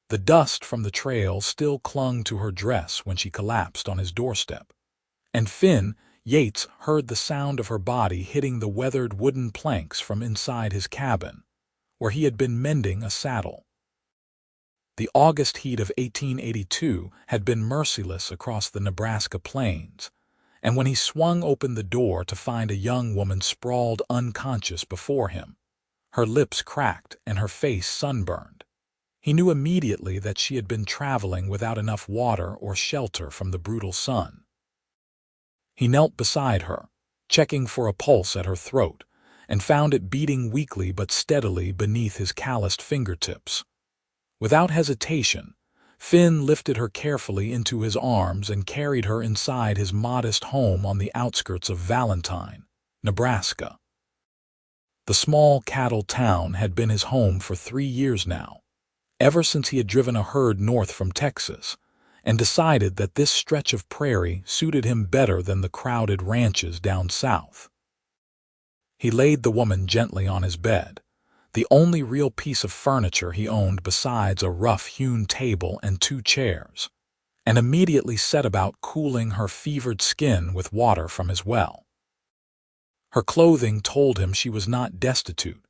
The dust from the trail still clung to her dress when she collapsed on his doorstep. And Finn, Yates, heard the sound of her body hitting the weathered wooden planks from inside his cabin, where he had been mending a saddle. The August heat of 1882 had been merciless across the Nebraska plains, and when he swung open the door to find a young woman sprawled unconscious before him, her lips cracked and her face sunburned, he knew immediately that she had been traveling without enough water or shelter from the brutal sun. He knelt beside her, checking for a pulse at her throat, and found it beating weakly but steadily beneath his calloused fingertips. Without hesitation, Finn lifted her carefully into his arms and carried her inside his modest home on the outskirts of Valentine, Nebraska. The small cattle town had been his home for 3 years now, ever since he had driven a herd north from Texas, and decided that this stretch of prairie suited him better than the crowded ranches down south. He laid the woman gently on his bed, the only real piece of furniture he owned besides a rough-hewn table and 2 chairs, and immediately set about cooling her fevered skin with water from his well. Her clothing told him she was not destitute.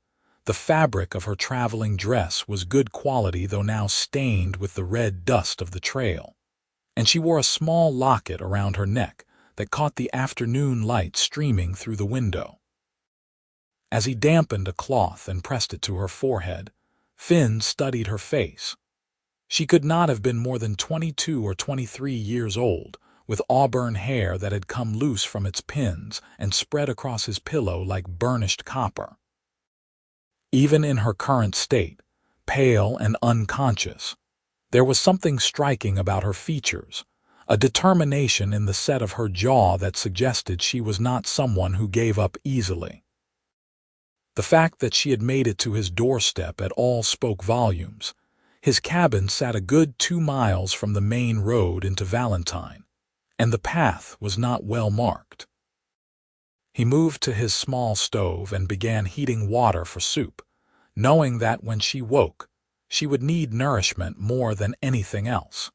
The fabric of her traveling dress was good quality, though now stained with the red dust of the trail, and she wore a small locket around her neck that caught the afternoon light streaming through the window. As he dampened a cloth and pressed it to her forehead, Finn studied her face. She could not have been more than 22 or 23 years old, with auburn hair that had come loose from its pins and spread across his pillow like burnished copper. Even in her current state, pale and unconscious, there was something striking about her features, a determination in the set of her jaw that suggested she was not someone who gave up easily. The fact that she had made it to his doorstep at all spoke volumes. His cabin sat a good 2 miles from the main road into Valentine, and the path was not well marked. He moved to his small stove and began heating water for soup, knowing that when she woke, she would need nourishment more than anything else.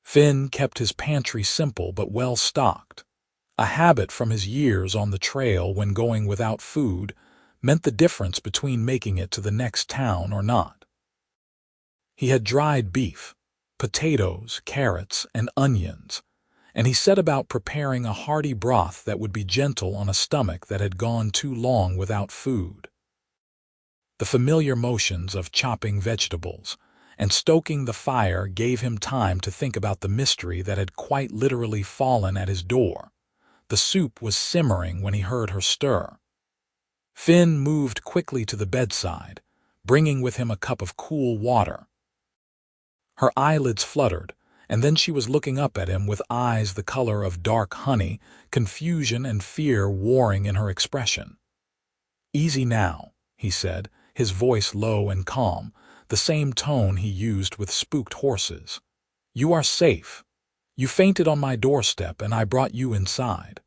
Finn kept his pantry simple but well stocked. A habit from his years on the trail when going without food meant the difference between making it to the next town or not. He had dried beef, potatoes, carrots, and onions, and he set about preparing a hearty broth that would be gentle on a stomach that had gone too long without food. The familiar motions of chopping vegetables and stoking the fire gave him time to think about the mystery that had quite literally fallen at his door. The soup was simmering when he heard her stir. Finn moved quickly to the bedside, bringing with him a cup of cool water. Her eyelids fluttered, and then she was looking up at him with eyes the color of dark honey, confusion and fear warring in her expression. "Easy now," he said, his voice low and calm, the same tone he used with spooked horses. "You are safe. You fainted on my doorstep, and I brought you inside."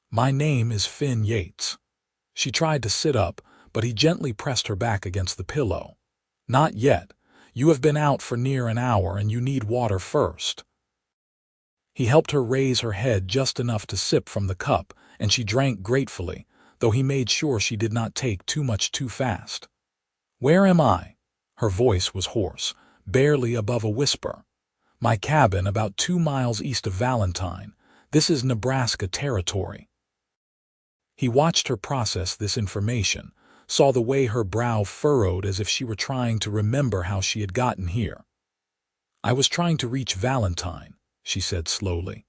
"My name is Finn Yates." She tried to sit up, but he gently pressed her back against the pillow. "Not yet. You have been out for near an hour, and you need water first." He helped her raise her head just enough to sip from the cup, and she drank gratefully, though he made sure she did not take too much too fast. "Where am I?" Her voice was hoarse, barely above a whisper. "My cabin about 2 miles east of Valentine. This is Nebraska territory." He watched her process this information, saw the way her brow furrowed as if she were trying to remember how she had gotten here. "I was trying to reach Valentine," she said slowly.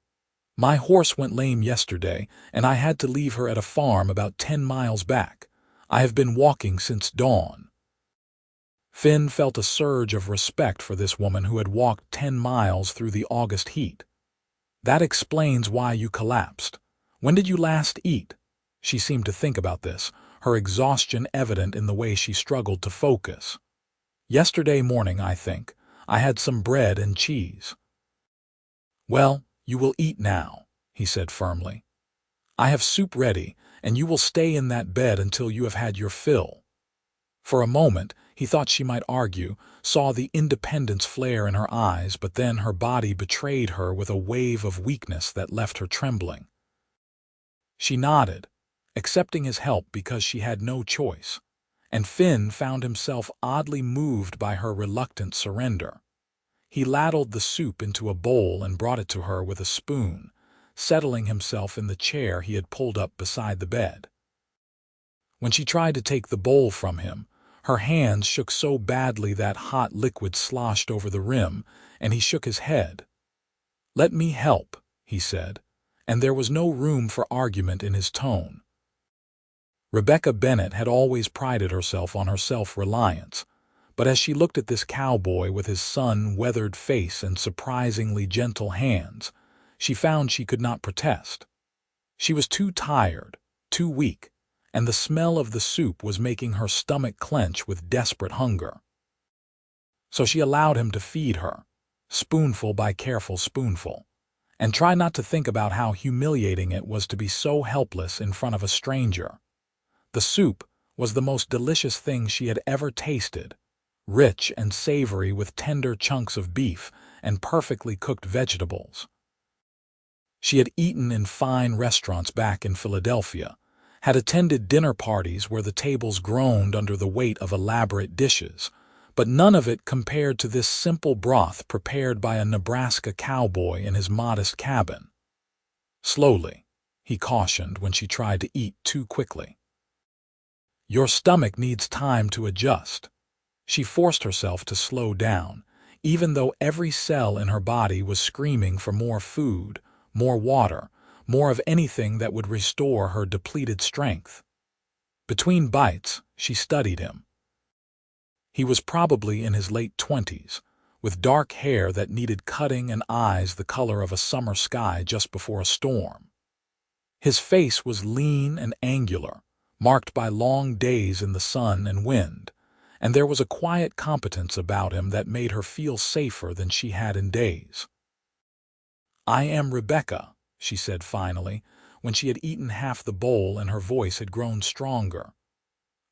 "My horse went lame yesterday, and I had to leave her at a farm about 10 miles back. I have been walking since dawn." Finn felt a surge of respect for this woman who had walked 10 miles through the August heat. "That explains why you collapsed. When did you last eat?" She seemed to think about this, her exhaustion evident in the way she struggled to focus. "Yesterday morning, I think. I had some bread and cheese." "Well, you will eat now," he said firmly. "I have soup ready, and you will stay in that bed until you have had your fill." For a moment, He thought she might argue, saw the independence flare in her eyes, but then her body betrayed her with a wave of weakness that left her trembling. She nodded, accepting his help because she had no choice, and Finn found himself oddly moved by her reluctant surrender. He ladled the soup into a bowl and brought it to her with a spoon, settling himself in the chair he had pulled up beside the bed. When she tried to take the bowl from him, her hands shook so badly that hot liquid sloshed over the rim, and he shook his head. "Let me help," he said, and there was no room for argument in his tone. Rebecca Bennett had always prided herself on her self-reliance, but as she looked at this cowboy with his sun-weathered face and surprisingly gentle hands, she found she could not protest. She was too tired, too weak, and the smell of the soup was making her stomach clench with desperate hunger. So she allowed him to feed her, spoonful by careful spoonful, and tried not to think about how humiliating it was to be so helpless in front of a stranger. The soup was the most delicious thing she had ever tasted, rich and savory with tender chunks of beef and perfectly cooked vegetables. She had eaten in fine restaurants back in Philadelphia, had attended dinner parties where the tables groaned under the weight of elaborate dishes, but none of it compared to this simple broth prepared by a Nebraska cowboy in his modest cabin. "Slowly," he cautioned when she tried to eat too quickly. "Your stomach needs time to adjust." She forced herself to slow down, even though every cell in her body was screaming for more food, more water, more of anything that would restore her depleted strength. Between bites, she studied him. He was probably in his late 20s, with dark hair that needed cutting and eyes the color of a summer sky just before a storm. His face was lean and angular, marked by long days in the sun and wind, and there was a quiet competence about him that made her feel safer than she had in days. "I am Rebecca," she said finally, when she had eaten half the bowl and her voice had grown stronger.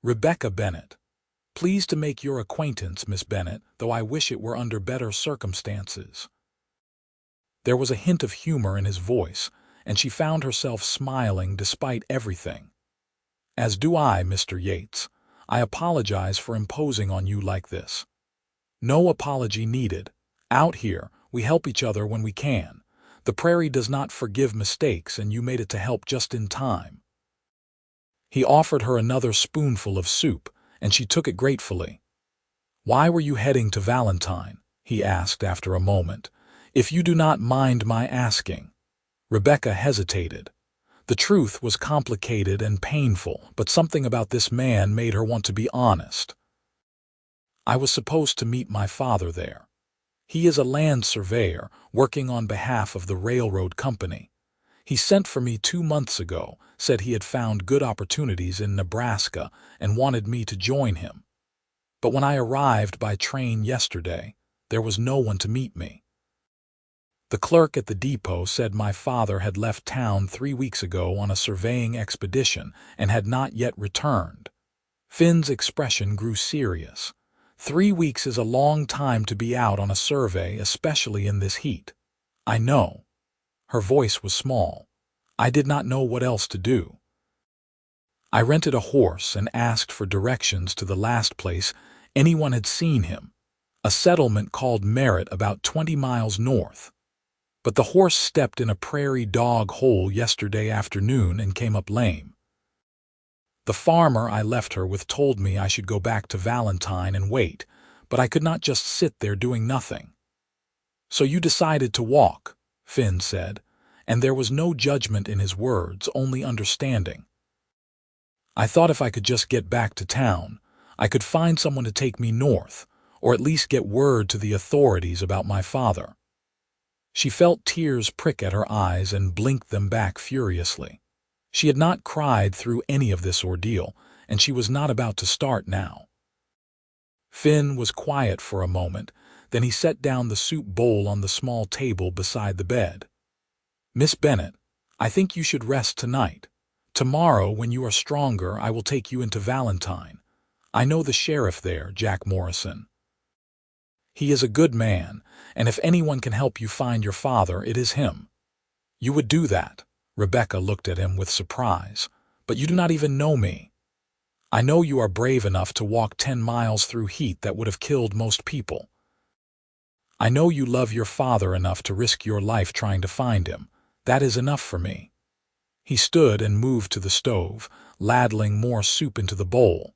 "Rebecca Bennett. Pleased to make your acquaintance, Miss Bennett, though I wish it were under better circumstances." There was a hint of humor in his voice, and she found herself smiling despite everything. "As do I, Mr. Yates. I apologize for imposing on you like this." "No apology needed. Out here, we help each other when we can. The prairie does not forgive mistakes, and you made it to help just in time." He offered her another spoonful of soup, and she took it gratefully. "Why were you heading to Valentine?" he asked after a moment. "If you do not mind my asking." Rebecca hesitated. The truth was complicated and painful, but something about this man made her want to be honest. "I was supposed to meet my father there. He is a land surveyor working on behalf of the railroad company. He sent for me 2 months ago, said he had found good opportunities in Nebraska and wanted me to join him. But when I arrived by train yesterday, there was no one to meet me. The clerk at the depot said my father had left town 3 weeks ago on a surveying expedition and had not yet returned." Finn's expression grew serious. 3 weeks is a long time to be out on a survey, especially in this heat. "I know." Her voice was small. "I did not know what else to do. I rented a horse and asked for directions to the last place anyone had seen him, a settlement called Merritt about 20 miles north. But the horse stepped in a prairie dog hole yesterday afternoon and came up lame. The farmer I left her with told me I should go back to Valentine and wait, but I could not just sit there doing nothing." "So you decided to walk," Finn said, and there was no judgment in his words, only understanding. "I thought if I could just get back to town, I could find someone to take me north, or at least get word to the authorities about my father." She felt tears prick at her eyes and blinked them back furiously. She had not cried through any of this ordeal, and she was not about to start now. Finn was quiet for a moment, then he set down the soup bowl on the small table beside the bed. "Miss Bennett, I think you should rest tonight. Tomorrow, when you are stronger, I will take you into Valentine. I know the sheriff there, Jack Morrison. He is a good man, and if anyone can help you find your father, it is him. You would do that. Rebecca looked at him with surprise. But you do not even know me. I know you are brave enough to walk 10 miles through heat that would have killed most people. I know you love your father enough to risk your life trying to find him. That is enough for me. He stood and moved to the stove, ladling more soup into the bowl.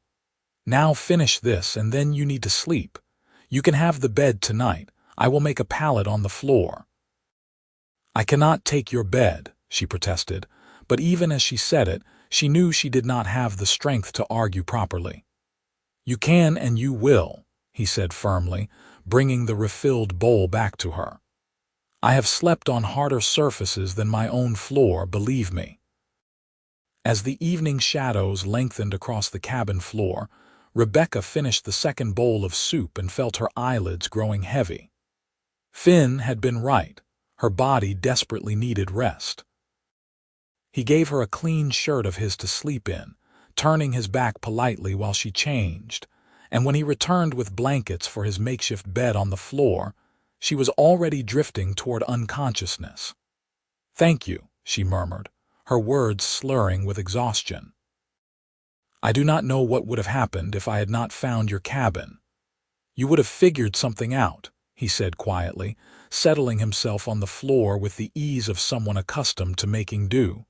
Now finish this, and then you need to sleep. You can have the bed tonight. I will make a pallet on the floor. I cannot take your bed, she protested, but even as she said it, she knew she did not have the strength to argue properly. You can and you will, he said firmly, bringing the refilled bowl back to her. I have slept on harder surfaces than my own floor, believe me. As the evening shadows lengthened across the cabin floor, Rebecca finished the second bowl of soup and felt her eyelids growing heavy. Finn had been right. Her body desperately needed rest. He gave her a clean shirt of his to sleep in, turning his back politely while she changed, and when he returned with blankets for his makeshift bed on the floor, she was already drifting toward unconsciousness. "Thank you," she murmured, her words slurring with exhaustion. "I do not know what would have happened if I had not found your cabin." "You would have figured something out," he said quietly, settling himself on the floor with the ease of someone accustomed to making do.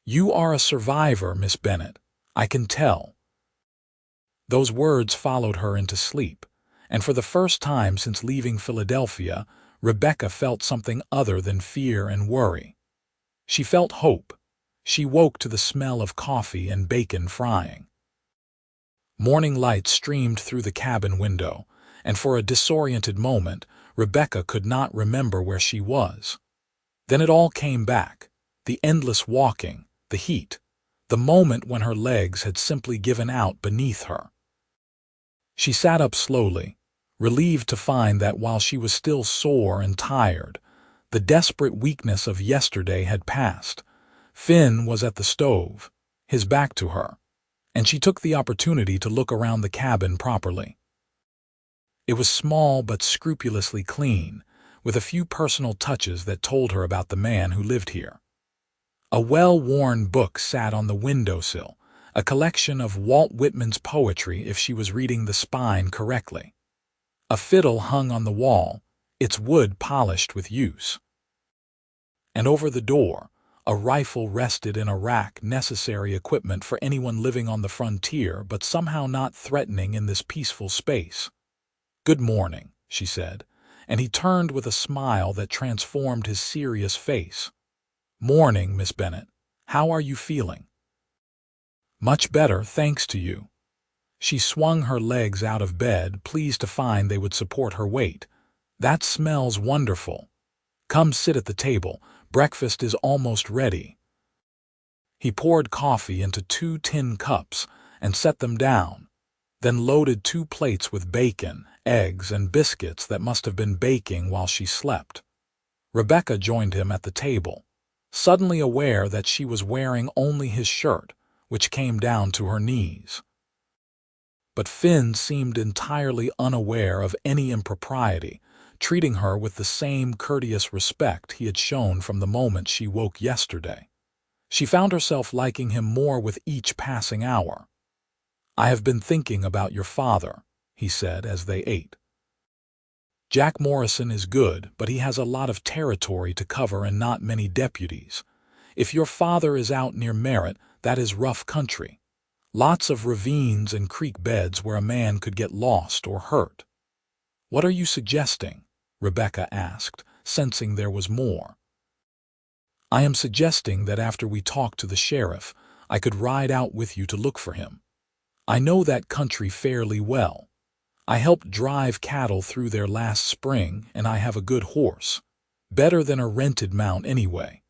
"You are a survivor, Miss Bennett. I can tell." Those words followed her into sleep, and for the first time since leaving Philadelphia, Rebecca felt something other than fear and worry. She felt hope. She woke to the smell of coffee and bacon frying. Morning light streamed through the cabin window, and for a disoriented moment, Rebecca could not remember where she was. Then it all came back: the endless walking, the heat, the moment when her legs had simply given out beneath her. She sat up slowly, relieved to find that while she was still sore and tired, the desperate weakness of yesterday had passed. Finn was at the stove, his back to her, and she took the opportunity to look around the cabin properly. It was small but scrupulously clean, with a few personal touches that told her about the man who lived here. A well-worn book sat on the windowsill, a collection of Walt Whitman's poetry if she was reading The Spine correctly. A fiddle hung on the wall, its wood polished with use. And over the door, a rifle rested in a rack, necessary equipment for anyone living on the frontier but somehow not threatening in this peaceful space. "Good morning," she said, and he turned with a smile that transformed his serious face. "Morning, Miss Bennett. How are you feeling?" "Much better, thanks to you." She swung her legs out of bed, pleased to find they would support her weight. "That smells wonderful. Come sit at the table. Breakfast is almost ready." He poured coffee into 2 tin cups and set them down, then loaded 2 plates with bacon, eggs, and biscuits that must have been baking while she slept. Rebecca joined him at the table, suddenly aware that she was wearing only his shirt, which came down to her knees. But Finn seemed entirely unaware of any impropriety, treating her with the same courteous respect he had shown from the moment she woke yesterday. She found herself liking him more with each passing hour. "I have been thinking about your father," he said as they ate. "Jack Morrison is good, but he has a lot of territory to cover and not many deputies. If your father is out near Merritt, that is rough country. Lots of ravines and creek beds where a man could get lost or hurt." "What are you suggesting?" Rebecca asked, sensing there was more. "I am suggesting that after we talk to the sheriff, I could ride out with you to look for him. I know that country fairly well. I helped drive cattle through there last spring, and I have a good horse. Better than a rented mount anyway."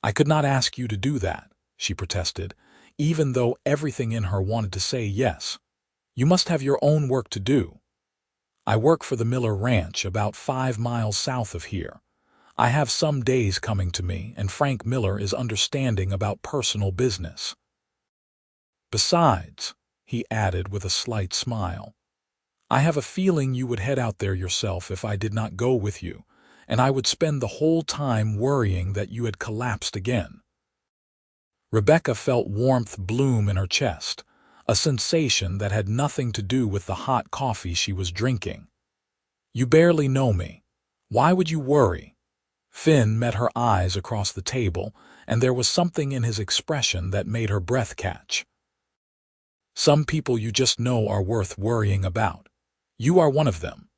"I could not ask you to do that," she protested, even though everything in her wanted to say yes. "You must have your own work to do. I work for the Miller Ranch about 5 miles south of here. I have some days coming to me, and Frank Miller is understanding about personal business. Besides," he added with a slight smile. "I have a feeling you would head out there yourself if I did not go with you, and I would spend the whole time worrying that you had collapsed again." Rebecca felt warmth bloom in her chest, a sensation that had nothing to do with the hot coffee she was drinking. "You barely know me. Why would you worry?" Finn met her eyes across the table, and there was something in his expression that made her breath catch. "Some people you just know are worth worrying about. You are one of them."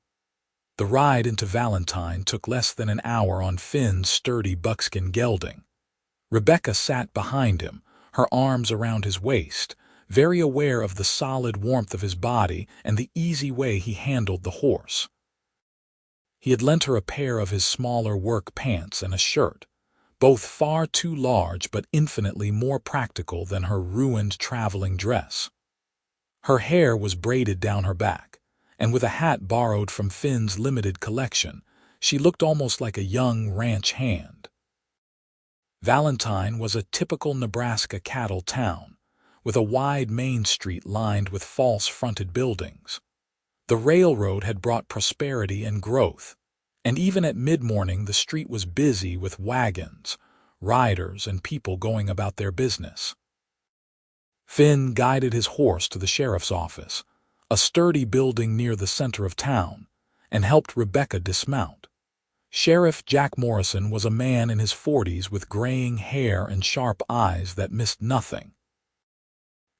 The ride into Valentine took less than an hour on Finn's sturdy buckskin gelding. Rebecca sat behind him, her arms around his waist, very aware of the solid warmth of his body and the easy way he handled the horse. He had lent her a pair of his smaller work pants and a shirt, both far too large but infinitely more practical than her ruined traveling dress. Her hair was braided down her back, and with a hat borrowed from Finn's limited collection, she looked almost like a young ranch hand. Valentine was a typical Nebraska cattle town, with a wide main street lined with false-fronted buildings. The railroad had brought prosperity and growth, and even at mid-morning the street was busy with wagons, riders, and people going about their business. Finn guided his horse to the sheriff's office, a sturdy building near the center of town, and helped Rebecca dismount. Sheriff Jack Morrison was a man in his 40s with graying hair and sharp eyes that missed nothing.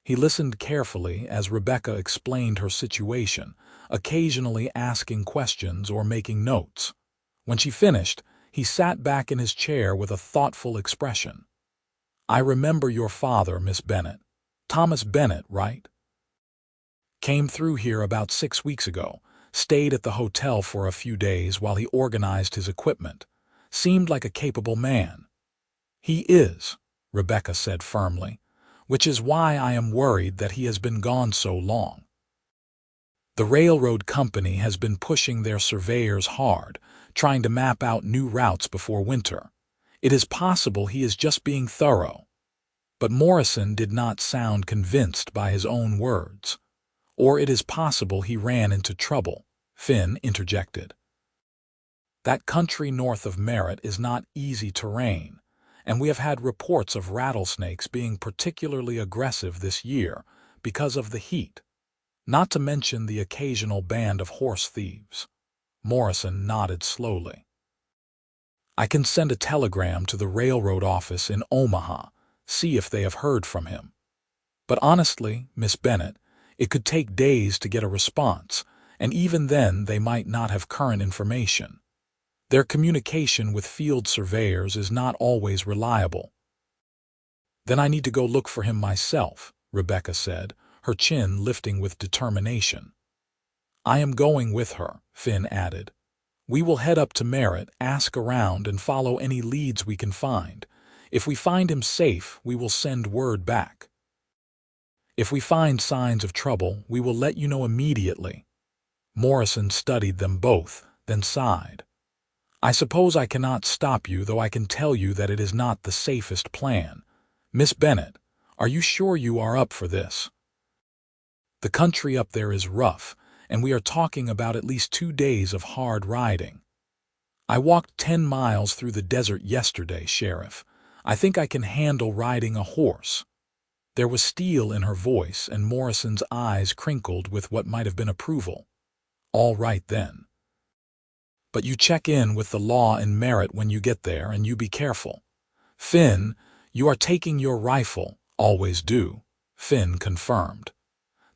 He listened carefully as Rebecca explained her situation, occasionally asking questions or making notes. When she finished, he sat back in his chair with a thoughtful expression. "I remember your father, Miss Bennett. Thomas Bennett, right? Came through here about 6 weeks ago. Stayed at the hotel for a few days while he organized his equipment. Seemed like a capable man." "He is," Rebecca said firmly, "which is why I am worried that he has been gone so long. The railroad company has been pushing their surveyors hard, trying to map out new routes before winter. It is possible he is just being thorough." But Morrison did not sound convinced by his own words. "Or it is possible he ran into trouble," Finn interjected. "That country north of Merritt is not easy terrain, and we have had reports of rattlesnakes being particularly aggressive this year because of the heat, not to mention the occasional band of horse thieves." Morrison nodded slowly. "I can send a telegram to the railroad office in Omaha, see if they have heard from him. But honestly, Miss Bennett, it could take days to get a response, and even then they might not have current information. Their communication with field surveyors is not always reliable." "Then I need to go look for him myself," Rebecca said, her chin lifting with determination. "I am going with her," Finn added. "We will head up to Merritt, ask around, and follow any leads we can find. If we find him safe, we will send word back. If we find signs of trouble, we will let you know immediately." Morrison studied them both, then sighed. "I suppose I cannot stop you, though I can tell you that it is not the safest plan. Miss Bennett, are you sure you are up for this? The country up there is rough, and we are talking about at least 2 days of hard riding. I walked 10 miles through the desert yesterday, Sheriff. I think I can handle riding a horse." There was steel in her voice, and Morrison's eyes crinkled with what might have been approval. "All right, then. But you check in with the law in Merritt when you get there, and you be careful. Finn, you are taking your rifle." "Always do," Finn confirmed.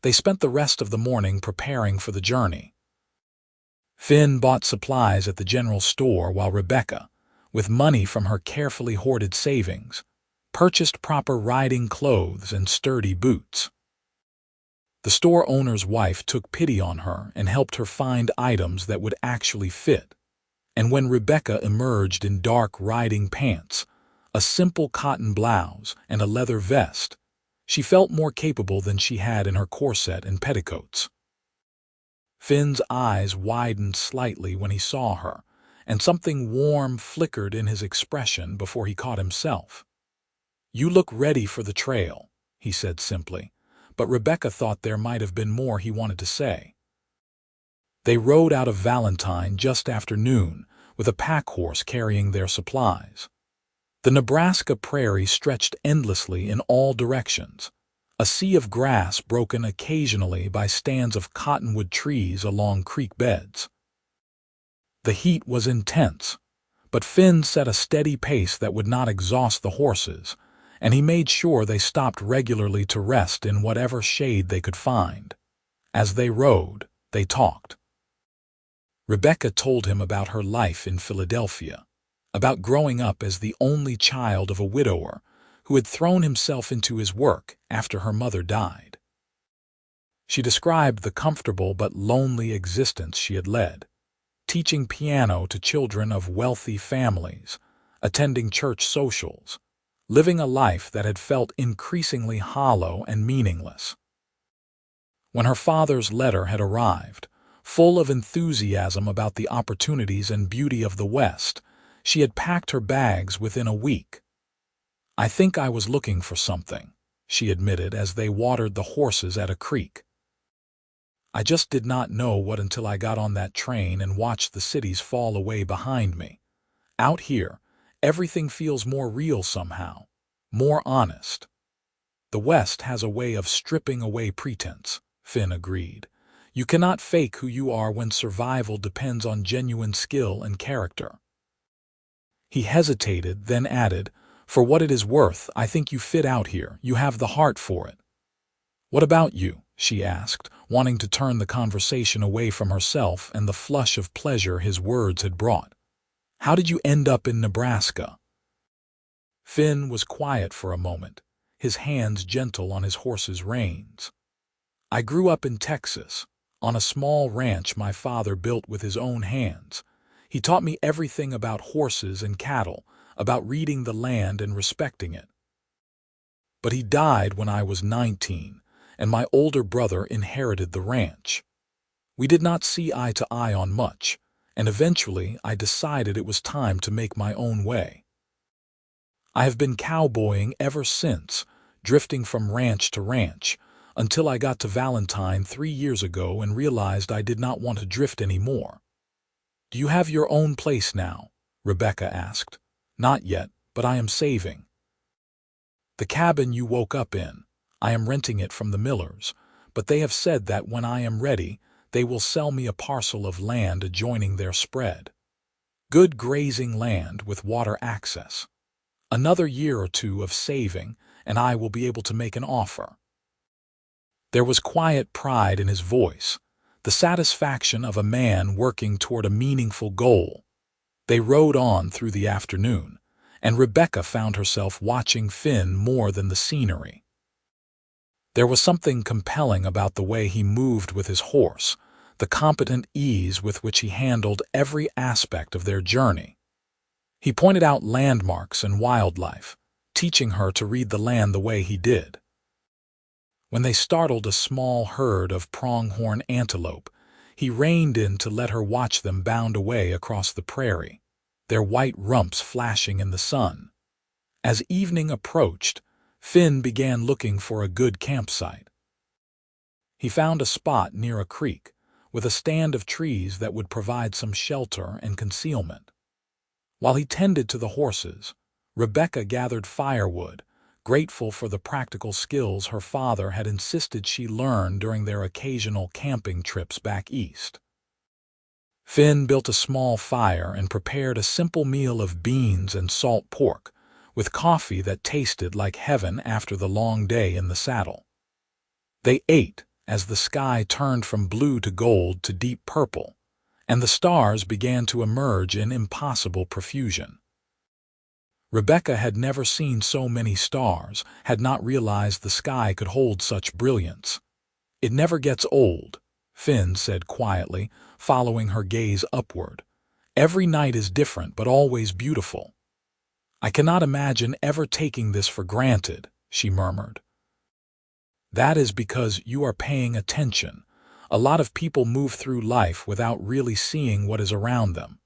They spent the rest of the morning preparing for the journey. Finn bought supplies at the general store while Rebecca, with money from her carefully hoarded savings, purchased proper riding clothes and sturdy boots. The store owner's wife took pity on her and helped her find items that would actually fit. And when Rebecca emerged in dark riding pants, a simple cotton blouse, and a leather vest, she felt more capable than she had in her corset and petticoats. Finn's eyes widened slightly when he saw her, and something warm flickered in his expression before he caught himself. "You look ready for the trail," he said simply, but Rebecca thought there might have been more he wanted to say. They rode out of Valentine just after noon, with a pack horse carrying their supplies. The Nebraska prairie stretched endlessly in all directions, a sea of grass broken occasionally by stands of cottonwood trees along creek beds. The heat was intense, but Finn set a steady pace that would not exhaust the horses, and he made sure they stopped regularly to rest in whatever shade they could find. As they rode, they talked. Rebecca told him about her life in Philadelphia, about growing up as the only child of a widower who had thrown himself into his work after her mother died. She described the comfortable but lonely existence she had led, teaching piano to children of wealthy families, attending church socials, living a life that had felt increasingly hollow and meaningless. When her father's letter had arrived, full of enthusiasm about the opportunities and beauty of the West, she had packed her bags within a week. "I think I was looking for something," she admitted as they watered the horses at a creek. "I just did not know what until I got on that train and watched the cities fall away behind me. Out here, everything feels more real somehow, more honest." "The West has a way of stripping away pretense," Finn agreed. "You cannot fake who you are when survival depends on genuine skill and character." He hesitated, then added, "For what it is worth, I think you fit out here. You have the heart for it." "What about you?" she asked, wanting to turn the conversation away from herself and the flush of pleasure his words had brought. "How did you end up in Nebraska?" Finn was quiet for a moment, his hands gentle on his horse's reins. "I grew up in Texas, on a small ranch my father built with his own hands. He taught me everything about horses and cattle, about reading the land and respecting it. But he died when I was 19, and my older brother inherited the ranch. We did not see eye to eye on much, and eventually I decided it was time to make my own way. I have been cowboying ever since, drifting from ranch to ranch, until I got to Valentine 3 years ago and realized I did not want to drift anymore." "Do you have your own place now?" Rebecca asked. "Not yet, but I am saving." "The cabin you woke up in, I am renting it from the Millers, but they have said that when I am ready, they will sell me a parcel of land adjoining their spread. Good grazing land with water access. Another year or two of saving, and I will be able to make an offer." There was quiet pride in his voice, the satisfaction of a man working toward a meaningful goal. They rode on through the afternoon, and Rebecca found herself watching Finn more than the scenery. There was something compelling about the way he moved with his horse, the competent ease with which he handled every aspect of their journey. He pointed out landmarks and wildlife, teaching her to read the land the way he did. When they startled a small herd of pronghorn antelope, he reined in to let her watch them bound away across the prairie, their white rumps flashing in the sun. As evening approached, Finn began looking for a good campsite. He found a spot near a creek, with a stand of trees that would provide some shelter and concealment. While he tended to the horses, Rebecca gathered firewood, grateful for the practical skills her father had insisted she learn during their occasional camping trips back east. Finn built a small fire and prepared a simple meal of beans and salt pork, with coffee that tasted like heaven after the long day in the saddle. They ate as the sky turned from blue to gold to deep purple, and the stars began to emerge in impossible profusion. Rebecca had never seen so many stars, had not realized the sky could hold such brilliance. "It never gets old," Finn said quietly, following her gaze upward. "Every night is different but always beautiful." "I cannot imagine ever taking this for granted," she murmured. "That is because you are paying attention. A lot of people move through life without really seeing what is around them."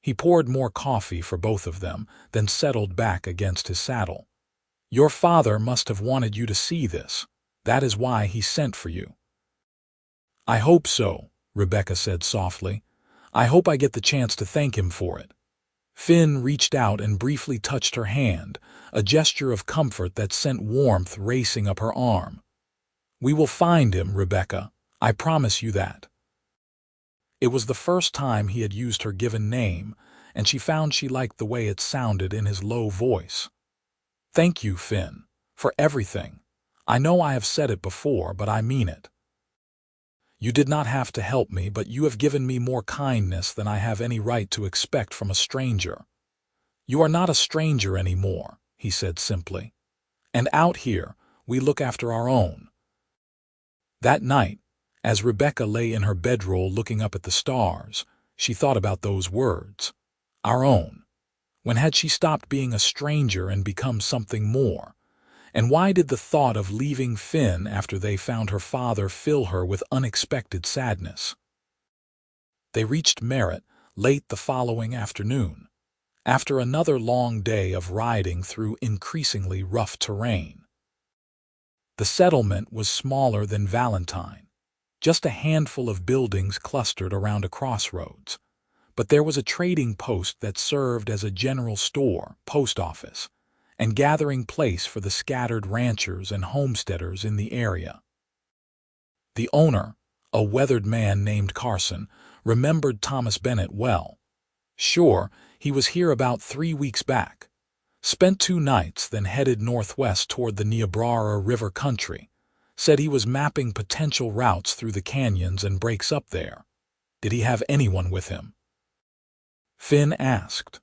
He poured more coffee for both of them, then settled back against his saddle. "Your father must have wanted you to see this. That is why he sent for you." "I hope so," Rebecca said softly. "I hope I get the chance to thank him for it." Finn reached out and briefly touched her hand, a gesture of comfort that sent warmth racing up her arm. "We will find him, Rebecca. I promise you that." It was the first time he had used her given name, and she found she liked the way it sounded in his low voice. "Thank you, Finn, for everything. I know I have said it before, but I mean it. You did not have to help me, but you have given me more kindness than I have any right to expect from a stranger." "You are not a stranger anymore," he said simply. "And out here, we look after our own." That night, as Rebecca lay in her bedroll looking up at the stars, she thought about those words. Our own. When had she stopped being a stranger and become something more? And why did the thought of leaving Finn after they found her father fill her with unexpected sadness? They reached Merritt late the following afternoon, after another long day of riding through increasingly rough terrain. The settlement was smaller than Valentine, just a handful of buildings clustered around a crossroads. But there was a trading post that served as a general store, post office, and gathering place for the scattered ranchers and homesteaders in the area. The owner, a weathered man named Carson, remembered Thomas Bennett well. Sure, he was here about 3 weeks back. Spent 2 nights, then headed northwest toward the Niobrara River country. Said he was mapping potential routes through the canyons and breaks up there. Did he have anyone with him? Finn asked.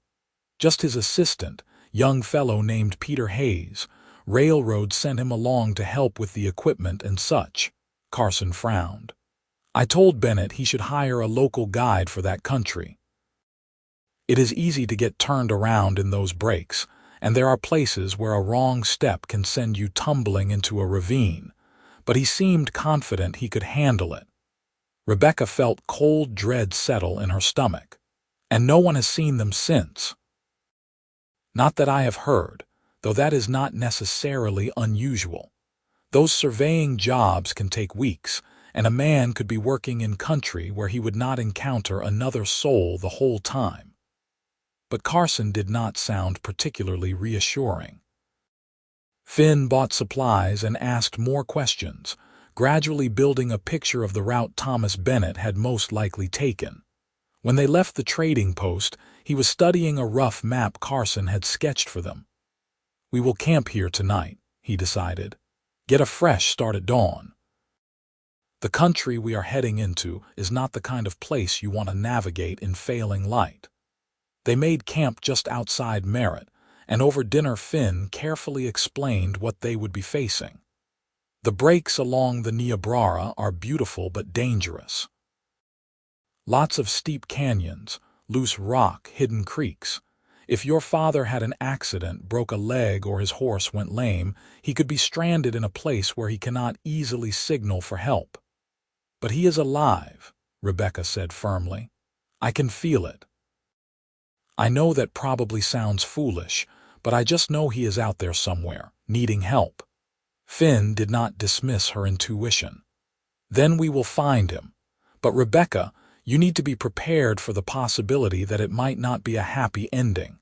Just his assistant, young fellow named Peter Hayes. Railroad sent him along to help with the equipment and such. Carson frowned. I told Bennett he should hire a local guide for that country. It is easy to get turned around in those breaks, and there are places where a wrong step can send you tumbling into a ravine, but he seemed confident he could handle it. Rebecca felt cold dread settle in her stomach. And no one has seen them since. Not that I have heard, though that is not necessarily unusual. Those surveying jobs can take weeks, and a man could be working in country where he would not encounter another soul the whole time. But Carson did not sound particularly reassuring. Finn bought supplies and asked more questions, gradually building a picture of the route Thomas Bennett had most likely taken. When they left the trading post, he was studying a rough map Carson had sketched for them. We will camp here tonight, he decided. Get a fresh start at dawn. The country we are heading into is not the kind of place you want to navigate in failing light. They made camp just outside Merritt, and over dinner Finn carefully explained what they would be facing. The breaks along the Niobrara are beautiful but dangerous. Lots of steep canyons, loose rock, hidden creeks. If your father had an accident, broke a leg, or his horse went lame, he could be stranded in a place where he cannot easily signal for help. But he is alive, Rebecca said firmly. I can feel it. I know that probably sounds foolish, but I just know he is out there somewhere, needing help. Finn did not dismiss her intuition. Then we will find him. But Rebecca, you need to be prepared for the possibility that it might not be a happy ending.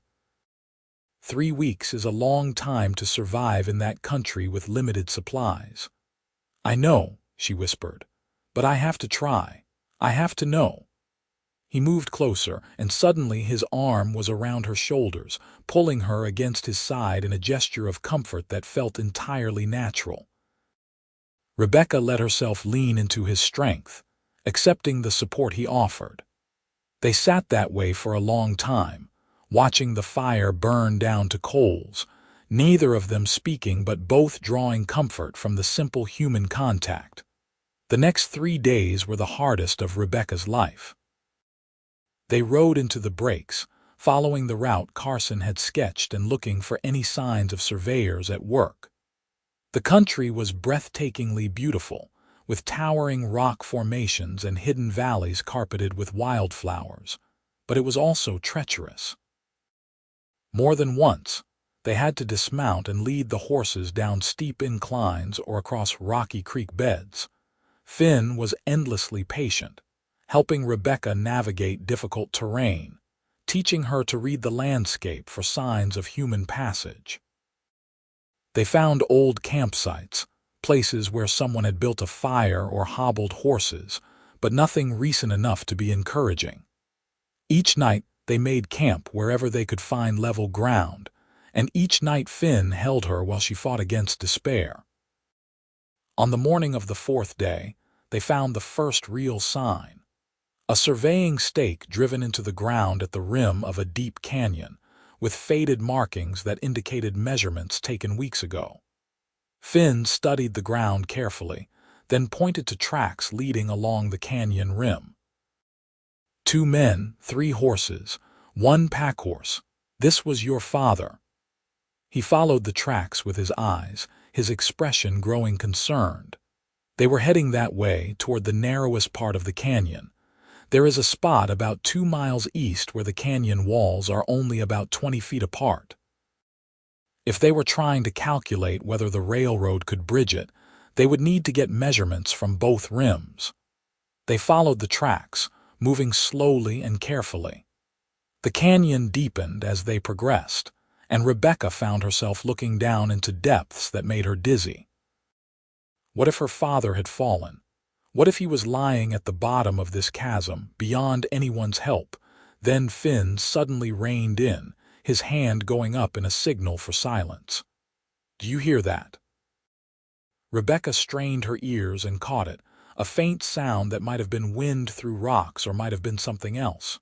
3 weeks is a long time to survive in that country with limited supplies. I know, she whispered, but I have to try. I have to know. He moved closer, and suddenly his arm was around her shoulders, pulling her against his side in a gesture of comfort that felt entirely natural. Rebecca let herself lean into his strength, accepting the support he offered. They sat that way for a long time, watching the fire burn down to coals, neither of them speaking but both drawing comfort from the simple human contact. The next 3 days were the hardest of Rebecca's life. They rode into the breaks, following the route Carson had sketched and looking for any signs of surveyors at work. The country was breathtakingly beautiful, with towering rock formations and hidden valleys carpeted with wildflowers, but it was also treacherous. More than once, they had to dismount and lead the horses down steep inclines or across rocky creek beds. Finn was endlessly patient, helping Rebecca navigate difficult terrain, teaching her to read the landscape for signs of human passage. They found old campsites, places where someone had built a fire or hobbled horses, but nothing recent enough to be encouraging. Each night, they made camp wherever they could find level ground, and each night Finn held her while she fought against despair. On the morning of the fourth day, they found the first real sign. A surveying stake driven into the ground at the rim of a deep canyon, with faded markings that indicated measurements taken weeks ago. Finn studied the ground carefully, then pointed to tracks leading along the canyon rim. 2 men, 3 horses, 1 pack horse. This was your father. He followed the tracks with his eyes, his expression growing concerned. They were heading that way, toward the narrowest part of the canyon. There is a spot about 2 miles east where the canyon walls are only about 20 feet apart. If they were trying to calculate whether the railroad could bridge it, they would need to get measurements from both rims. They followed the tracks, moving slowly and carefully. The canyon deepened as they progressed, and Rebecca found herself looking down into depths that made her dizzy. What if her father had fallen? What if he was lying at the bottom of this chasm, beyond anyone's help? Then Finn suddenly reined in, his hand going up in a signal for silence. "Do you hear that?" Rebecca strained her ears and caught it, a faint sound that might have been wind through rocks or might have been something else.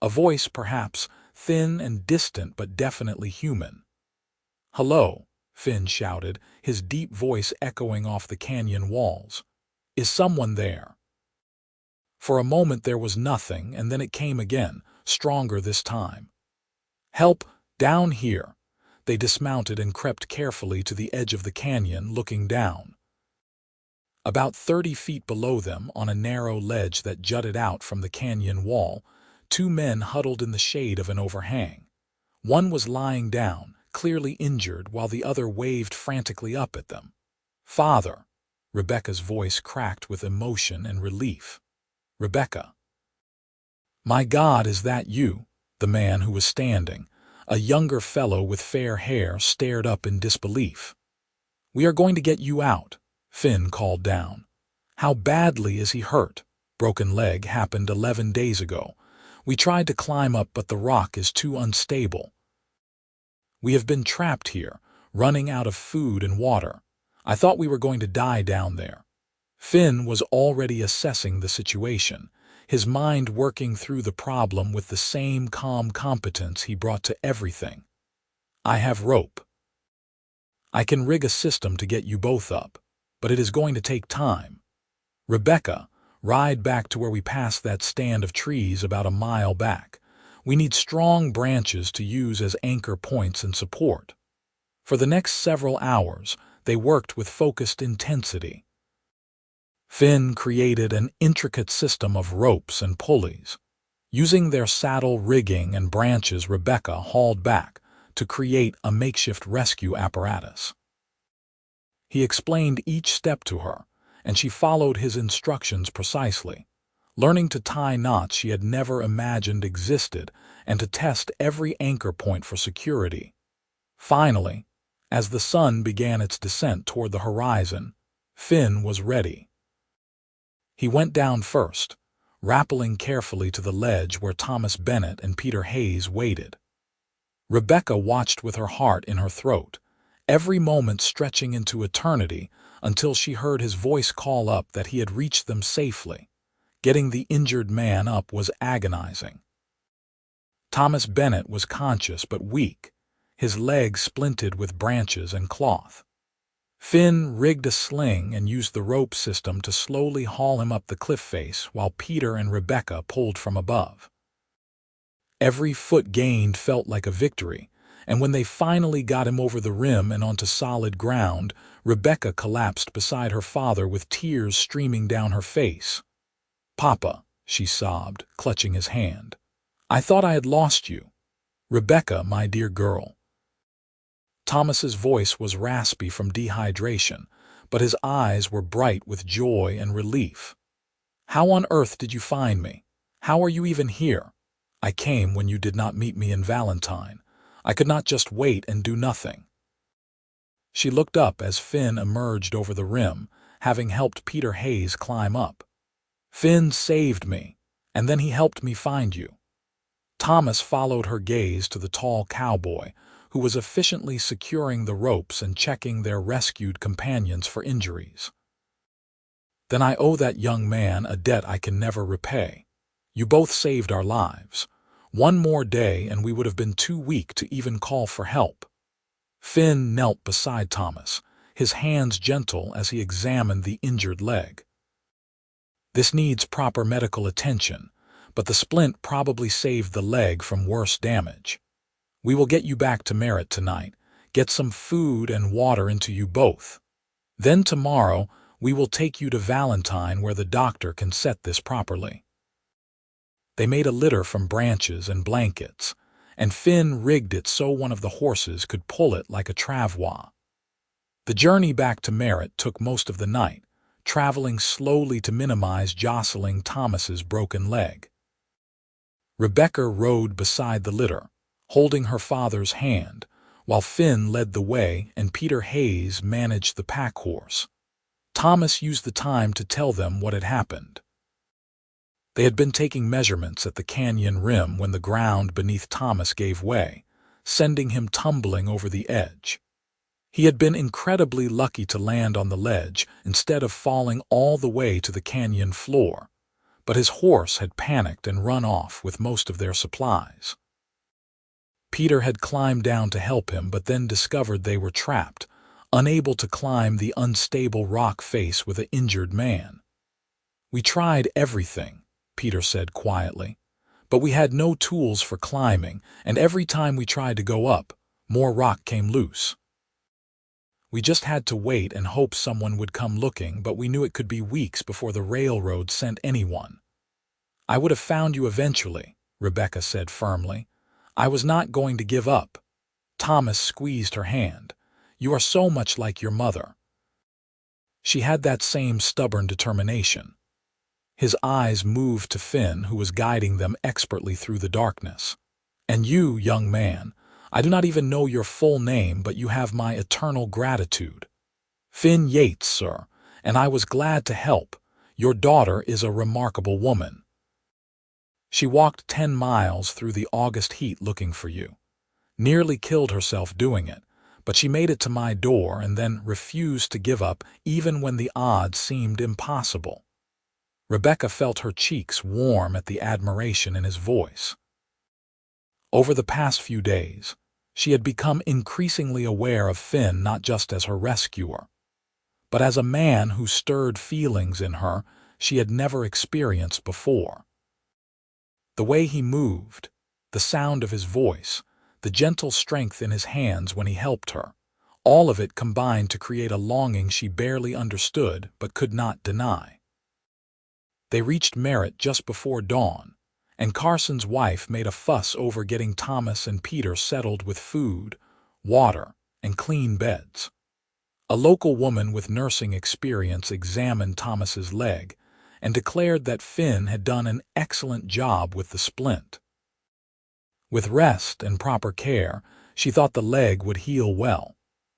A voice, perhaps, thin and distant but definitely human. "Hello," Finn shouted, his deep voice echoing off the canyon walls. "Is someone there?" For a moment there was nothing, and then it came again, stronger this time. "Help! Down here!" They dismounted and crept carefully to the edge of the canyon, looking down. About 30 feet below them, on a narrow ledge that jutted out from the canyon wall, 2 men huddled in the shade of an overhang. One was lying down, clearly injured, while the other waved frantically up at them. "Father!" Rebecca's voice cracked with emotion and relief. "Rebecca!" "My God, is that you?" The man who was standing, a younger fellow with fair hair, stared up in disbelief. "We are going to get you out," Finn called down. "How badly is he hurt?" "Broken leg happened 11 days ago. We tried to climb up, but the rock is too unstable. We have been trapped here, running out of food and water. I thought we were going to die down there." Finn was already assessing the situation, his mind working through the problem with the same calm competence he brought to everything. "I have rope. I can rig a system to get you both up, but it is going to take time. Rebecca, ride back to where we passed that stand of trees about a mile back. We need strong branches to use as anchor points and support." For the next several hours, they worked with focused intensity. Finn created an intricate system of ropes and pulleys. Using their saddle rigging and branches, Rebecca hauled back to create a makeshift rescue apparatus. He explained each step to her, and she followed his instructions precisely, learning to tie knots she had never imagined existed and to test every anchor point for security. Finally, as the sun began its descent toward the horizon, Finn was ready. He went down first, rappelling carefully to the ledge where Thomas Bennett and Peter Hayes waited. Rebecca watched with her heart in her throat, every moment stretching into eternity until she heard his voice call up that he had reached them safely. Getting the injured man up was agonizing. Thomas Bennett was conscious but weak, his legs splinted with branches and cloth. Finn rigged a sling and used the rope system to slowly haul him up the cliff face while Peter and Rebecca pulled from above. Every foot gained felt like a victory, and when they finally got him over the rim and onto solid ground, Rebecca collapsed beside her father with tears streaming down her face. "Papa," she sobbed, clutching his hand. "I thought I had lost you. Rebecca, my dear girl." Thomas's voice was raspy from dehydration, but his eyes were bright with joy and relief. "How on earth did you find me? How are you even here?" "I came when you did not meet me in Valentine. I could not just wait and do nothing." She looked up as Finn emerged over the rim, having helped Peter Hayes climb up. "Finn saved me, and then he helped me find you." Thomas followed her gaze to the tall cowboy, who was efficiently securing the ropes and checking their rescued companions for injuries. "Then I owe that young man a debt I can never repay. You both saved our lives. One more day and we would have been too weak to even call for help." Finn knelt beside Thomas, his hands gentle as he examined the injured leg. "This needs proper medical attention, but the splint probably saved the leg from worse damage. We will get you back to Merritt tonight, get some food and water into you both. Then tomorrow we will take you to Valentine where the doctor can set this properly." They made a litter from branches and blankets, and Finn rigged it so one of the horses could pull it like a travois. The journey back to Merritt took most of the night, traveling slowly to minimize jostling Thomas's broken leg. Rebecca rode beside the litter, holding her father's hand, while Finn led the way and Peter Hayes managed the pack horse. Thomas used the time to tell them what had happened. They had been taking measurements at the canyon rim when the ground beneath Thomas gave way, sending him tumbling over the edge. He had been incredibly lucky to land on the ledge instead of falling all the way to the canyon floor, but his horse had panicked and run off with most of their supplies. Peter had climbed down to help him but then discovered they were trapped, unable to climb the unstable rock face with an injured man. "We tried everything," Peter said quietly, "but we had no tools for climbing, and every time we tried to go up, more rock came loose. We just had to wait and hope someone would come looking, but we knew it could be weeks before the railroad sent anyone." "I would have found you eventually," Rebecca said firmly. "I was not going to give up." Thomas squeezed her hand. "You are so much like your mother." She had that same stubborn determination. His eyes moved to Finn, who was guiding them expertly through the darkness. "And you, young man, I do not even know your full name, but you have my eternal gratitude." "Finn Yates, sir, and I was glad to help. Your daughter is a remarkable woman. She walked 10 miles through the August heat looking for you. Nearly killed herself doing it, but she made it to my door and then refused to give up even when the odds seemed impossible." Rebecca felt her cheeks warm at the admiration in his voice. Over the past few days, she had become increasingly aware of Finn not just as her rescuer, but as a man who stirred feelings in her she had never experienced before. The way he moved, the sound of his voice, the gentle strength in his hands when he helped her, all of it combined to create a longing she barely understood but could not deny. They reached Merritt just before dawn, and Carson's wife made a fuss over getting Thomas and Peter settled with food, water, and clean beds. A local woman with nursing experience examined Thomas's leg and declared that Finn had done an excellent job with the splint. With rest and proper care, she thought the leg would heal well,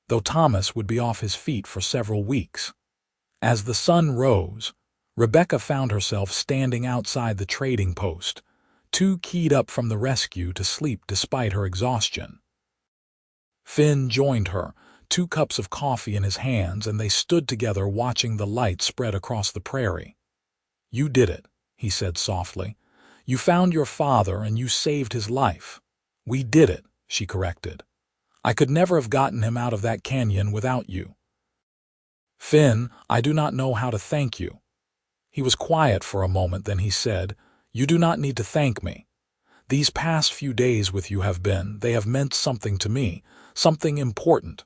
though Thomas would be off his feet for several weeks. As the sun rose, Rebecca found herself standing outside the trading post, too keyed up from the rescue to sleep despite her exhaustion. Finn joined her, 2 cups of coffee in his hands, and they stood together watching the light spread across the prairie. "You did it," he said softly. "You found your father and you saved his life." "We did it," she corrected. "I could never have gotten him out of that canyon without you." "Finn, I do not know how to thank you." He was quiet for a moment, then he said, "You do not need to thank me. These past few days with you they have meant something to me, something important."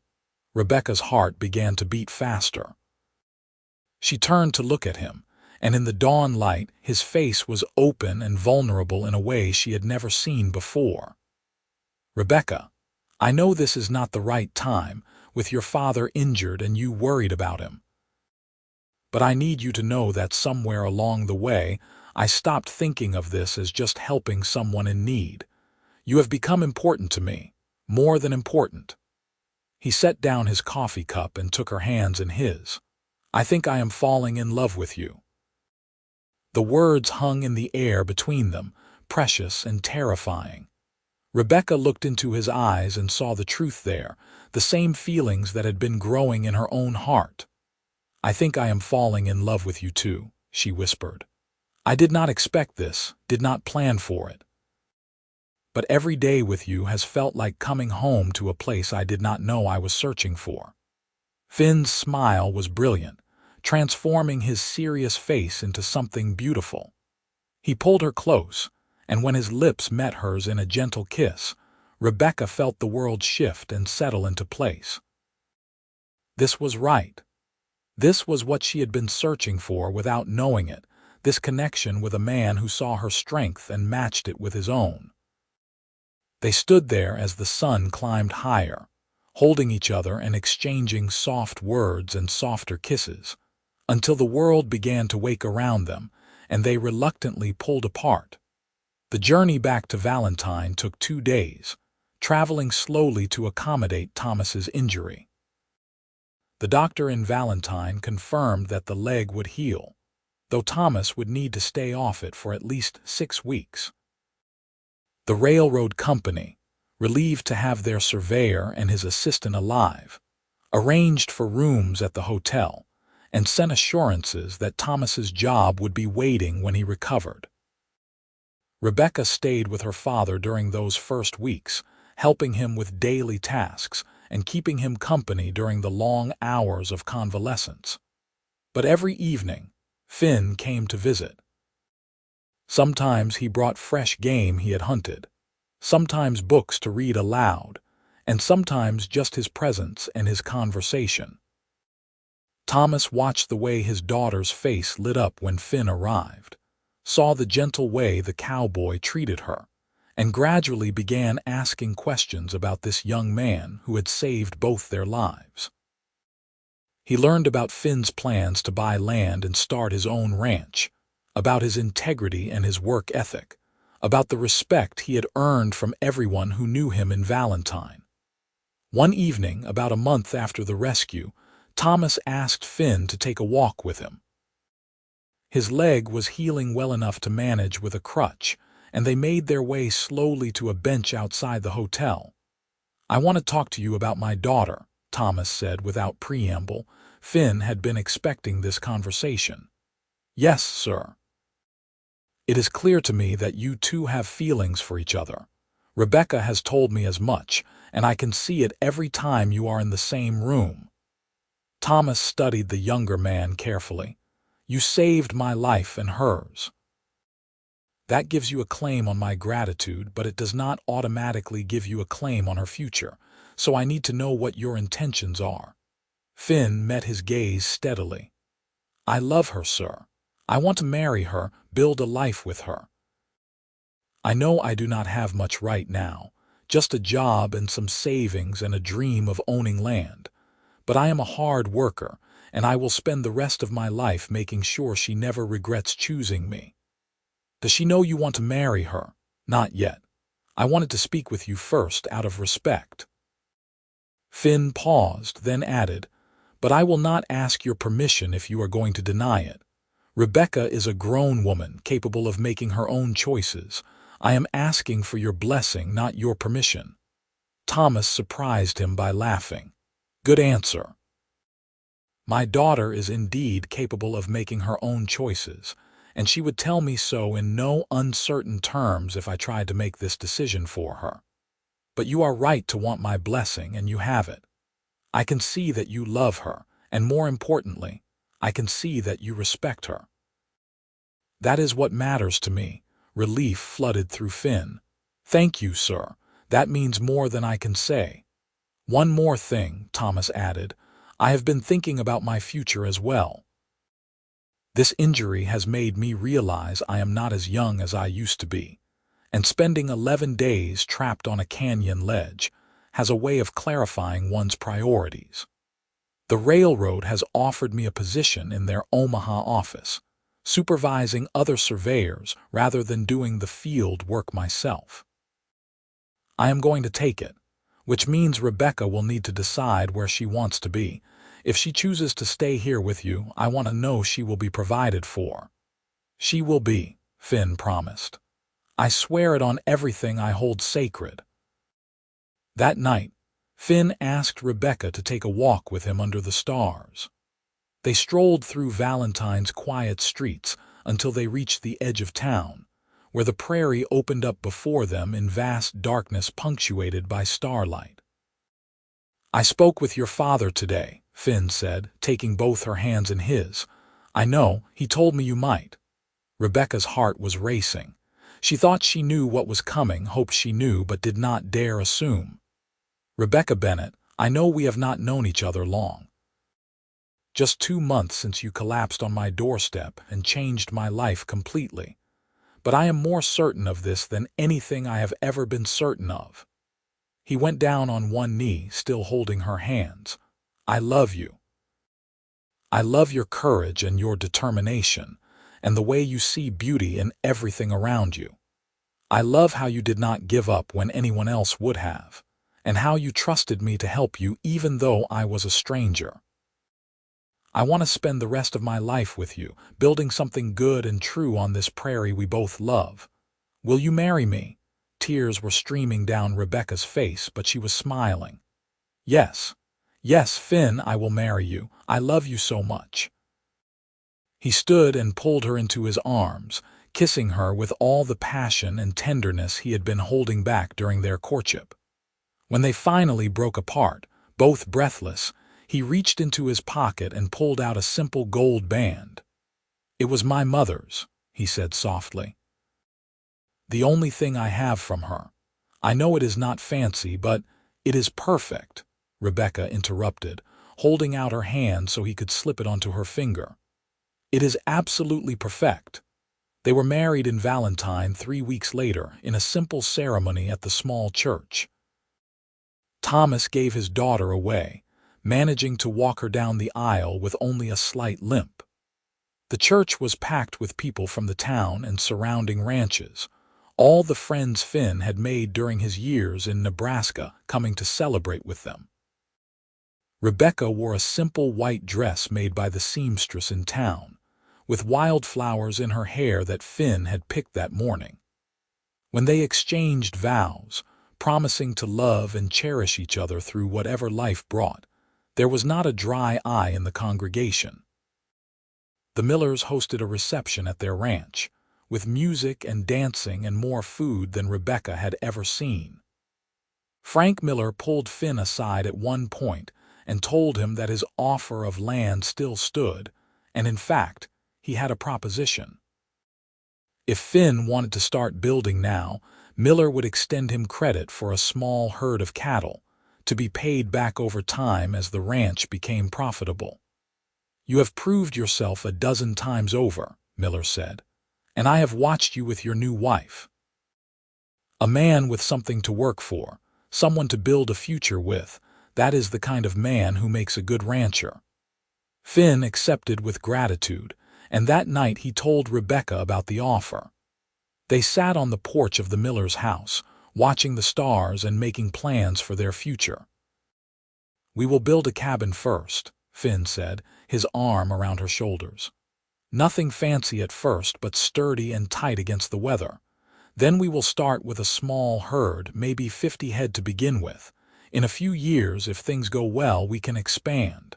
Rebecca's heart began to beat faster. She turned to look at him, and in the dawn light his face was open and vulnerable in a way she had never seen before. "Rebecca, I know this is not the right time, with your father injured and you worried about him. But I need you to know that somewhere along the way, I stopped thinking of this as just helping someone in need. You have become important to me, more than important." He set down his coffee cup and took her hands in his. "I think I am falling in love with you." The words hung in the air between them, precious and terrifying. Rebecca looked into his eyes and saw the truth there, the same feelings that had been growing in her own heart. "I think I am falling in love with you too," she whispered. "I did not expect this, did not plan for it. But every day with you has felt like coming home to a place I did not know I was searching for." Finn's smile was brilliant, transforming his serious face into something beautiful. He pulled her close, and when his lips met hers in a gentle kiss, Rebecca felt the world shift and settle into place. This was right. This was what she had been searching for without knowing it, this connection with a man who saw her strength and matched it with his own. They stood there as the sun climbed higher, holding each other and exchanging soft words and softer kisses, until the world began to wake around them, and they reluctantly pulled apart. The journey back to Valentine took 2 days, traveling slowly to accommodate Thomas's injury. The doctor in Valentine confirmed that the leg would heal, though Thomas would need to stay off it for at least 6 weeks. The railroad company, relieved to have their surveyor and his assistant alive, arranged for rooms at the hotel and sent assurances that Thomas's job would be waiting when he recovered. Rebecca stayed with her father during those first weeks, helping him with daily tasks and keeping him company during the long hours of convalescence. But every evening, Finn came to visit. Sometimes he brought fresh game he had hunted, sometimes books to read aloud, and sometimes just his presence and his conversation. Thomas watched the way his daughter's face lit up when Finn arrived, saw the gentle way the cowboy treated her, and gradually began asking questions about this young man who had saved both their lives. He learned about Finn's plans to buy land and start his own ranch, about his integrity and his work ethic, about the respect he had earned from everyone who knew him in Valentine. One evening, about a month after the rescue, Thomas asked Finn to take a walk with him. His leg was healing well enough to manage with a crutch, and they made their way slowly to a bench outside the hotel. "I want to talk to you about my daughter," Thomas said without preamble. Finn had been expecting this conversation. "Yes, sir. It is clear to me that you two have feelings for each other. Rebecca has told me as much, and I can see it every time you are in the same room." Thomas studied the younger man carefully. "You saved my life and hers. That gives you a claim on my gratitude, but it does not automatically give you a claim on her future, so I need to know what your intentions are." Finn met his gaze steadily. "I love her, sir. I want to marry her, build a life with her. I know I do not have much right now, just a job and some savings and a dream of owning land. But I am a hard worker, and I will spend the rest of my life making sure she never regrets choosing me." "Does she know you want to marry her?" "Not yet. I wanted to speak with you first out of respect." Finn paused, then added, "But I will not ask your permission if you are going to deny it. Rebecca is a grown woman capable of making her own choices. I am asking for your blessing, not your permission." Thomas surprised him by laughing. "Good answer. My daughter is indeed capable of making her own choices, and she would tell me so in no uncertain terms if I tried to make this decision for her. But you are right to want my blessing, and you have it. I can see that you love her, and more importantly, I can see that you respect her. That is what matters to me." Relief flooded through Finn. "Thank you, sir. That means more than I can say." "One more thing," Thomas added. "I have been thinking about my future as well. This injury has made me realize I am not as young as I used to be, and spending 11 days trapped on a canyon ledge has a way of clarifying one's priorities. The railroad has offered me a position in their Omaha office, supervising other surveyors rather than doing the field work myself. I am going to take it, which means Rebecca will need to decide where she wants to be. If she chooses to stay here with you, I want to know she will be provided for. She will be, Finn promised. I swear it on everything I hold sacred. That night, Finn asked Rebecca to take a walk with him under the stars. They strolled through Valentine's quiet streets until they reached the edge of town, where the prairie opened up before them in vast darkness punctuated by starlight. I spoke with your father today, Finn said, taking both her hands in his. I know, he told me you might. Rebecca's heart was racing. She thought she knew what was coming, hoped she knew, but did not dare assume. Rebecca Bennett, I know we have not known each other long. Just 2 months since you collapsed on my doorstep and changed my life completely. But I am more certain of this than anything I have ever been certain of. He went down on one knee, still holding her hands. I love you. I love your courage and your determination, and the way you see beauty in everything around you. I love how you did not give up when anyone else would have, and how you trusted me to help you even though I was a stranger. I want to spend the rest of my life with you, building something good and true on this prairie we both love. Will you marry me? Tears were streaming down Rebecca's face, but she was smiling. Yes. Yes, Finn, I will marry you. I love you so much. He stood and pulled her into his arms, kissing her with all the passion and tenderness he had been holding back during their courtship. When they finally broke apart, both breathless, he reached into his pocket and pulled out a simple gold band. It was my mother's, he said softly. The only thing I have from her. I know it is not fancy, but it is perfect, Rebecca interrupted, holding out her hand so he could slip it onto her finger. It is absolutely perfect. They were married in Valentine 3 weeks later in a simple ceremony at the small church. Thomas gave his daughter away, managing to walk her down the aisle with only a slight limp. The church was packed with people from the town and surrounding ranches, all the friends Finn had made during his years in Nebraska coming to celebrate with them. Rebecca wore a simple white dress made by the seamstress in town, with wildflowers in her hair that Finn had picked that morning. When they exchanged vows, promising to love and cherish each other through whatever life brought, there was not a dry eye in the congregation. The Millers hosted a reception at their ranch, with music and dancing and more food than Rebecca had ever seen. Frank Miller pulled Finn aside at one point and told him that his offer of land still stood, and in fact, he had a proposition. If Finn wanted to start building now, Miller would extend him credit for a small herd of cattle, to be paid back over time as the ranch became profitable. You have proved yourself a dozen times over, Miller said, and I have watched you with your new wife. A man with something to work for, someone to build a future with, that is the kind of man who makes a good rancher. Finn accepted with gratitude, and that night he told Rebecca about the offer. They sat on the porch of the Miller's house, watching the stars and making plans for their future. We will build a cabin first, Finn said, his arm around her shoulders. Nothing fancy at first, but sturdy and tight against the weather. Then we will start with a small herd, maybe 50 head to begin with. In a few years, if things go well, we can expand.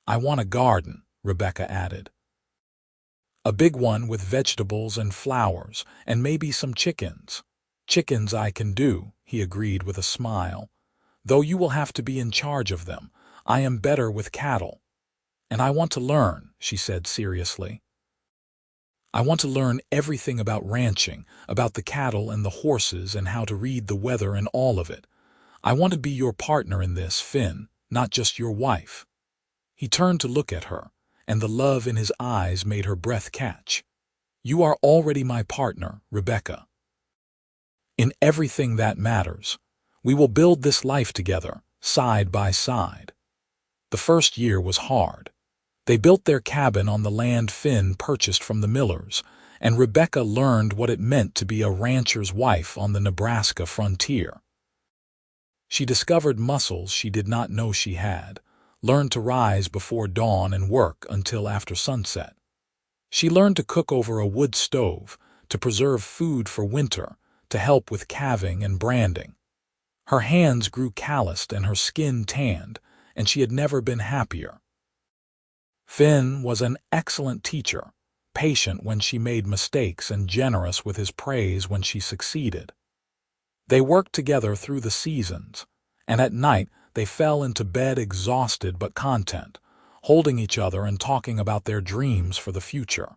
I want a garden, Rebecca added. A big one with vegetables and flowers, and maybe some chickens. Chickens I can do, he agreed with a smile. Though you will have to be in charge of them. I am better with cattle. And I want to learn, she said seriously. I want to learn everything about ranching, about the cattle and the horses and how to read the weather and all of it. I want to be your partner in this, Finn, not just your wife. He turned to look at her, and the love in his eyes made her breath catch. You are already my partner, Rebecca. In everything that matters. We will build this life together, side by side. The first year was hard. They built their cabin on the land Finn purchased from the Millers, and Rebecca learned what it meant to be a rancher's wife on the Nebraska frontier. She discovered muscles she did not know she had, learned to rise before dawn and work until after sunset. She learned to cook over a wood stove, to preserve food for winter, to help with calving and branding. Her hands grew calloused and her skin tanned, and she had never been happier. Finn was an excellent teacher, patient when she made mistakes and generous with his praise when she succeeded. They worked together through the seasons, and at night they fell into bed exhausted but content, holding each other and talking about their dreams for the future.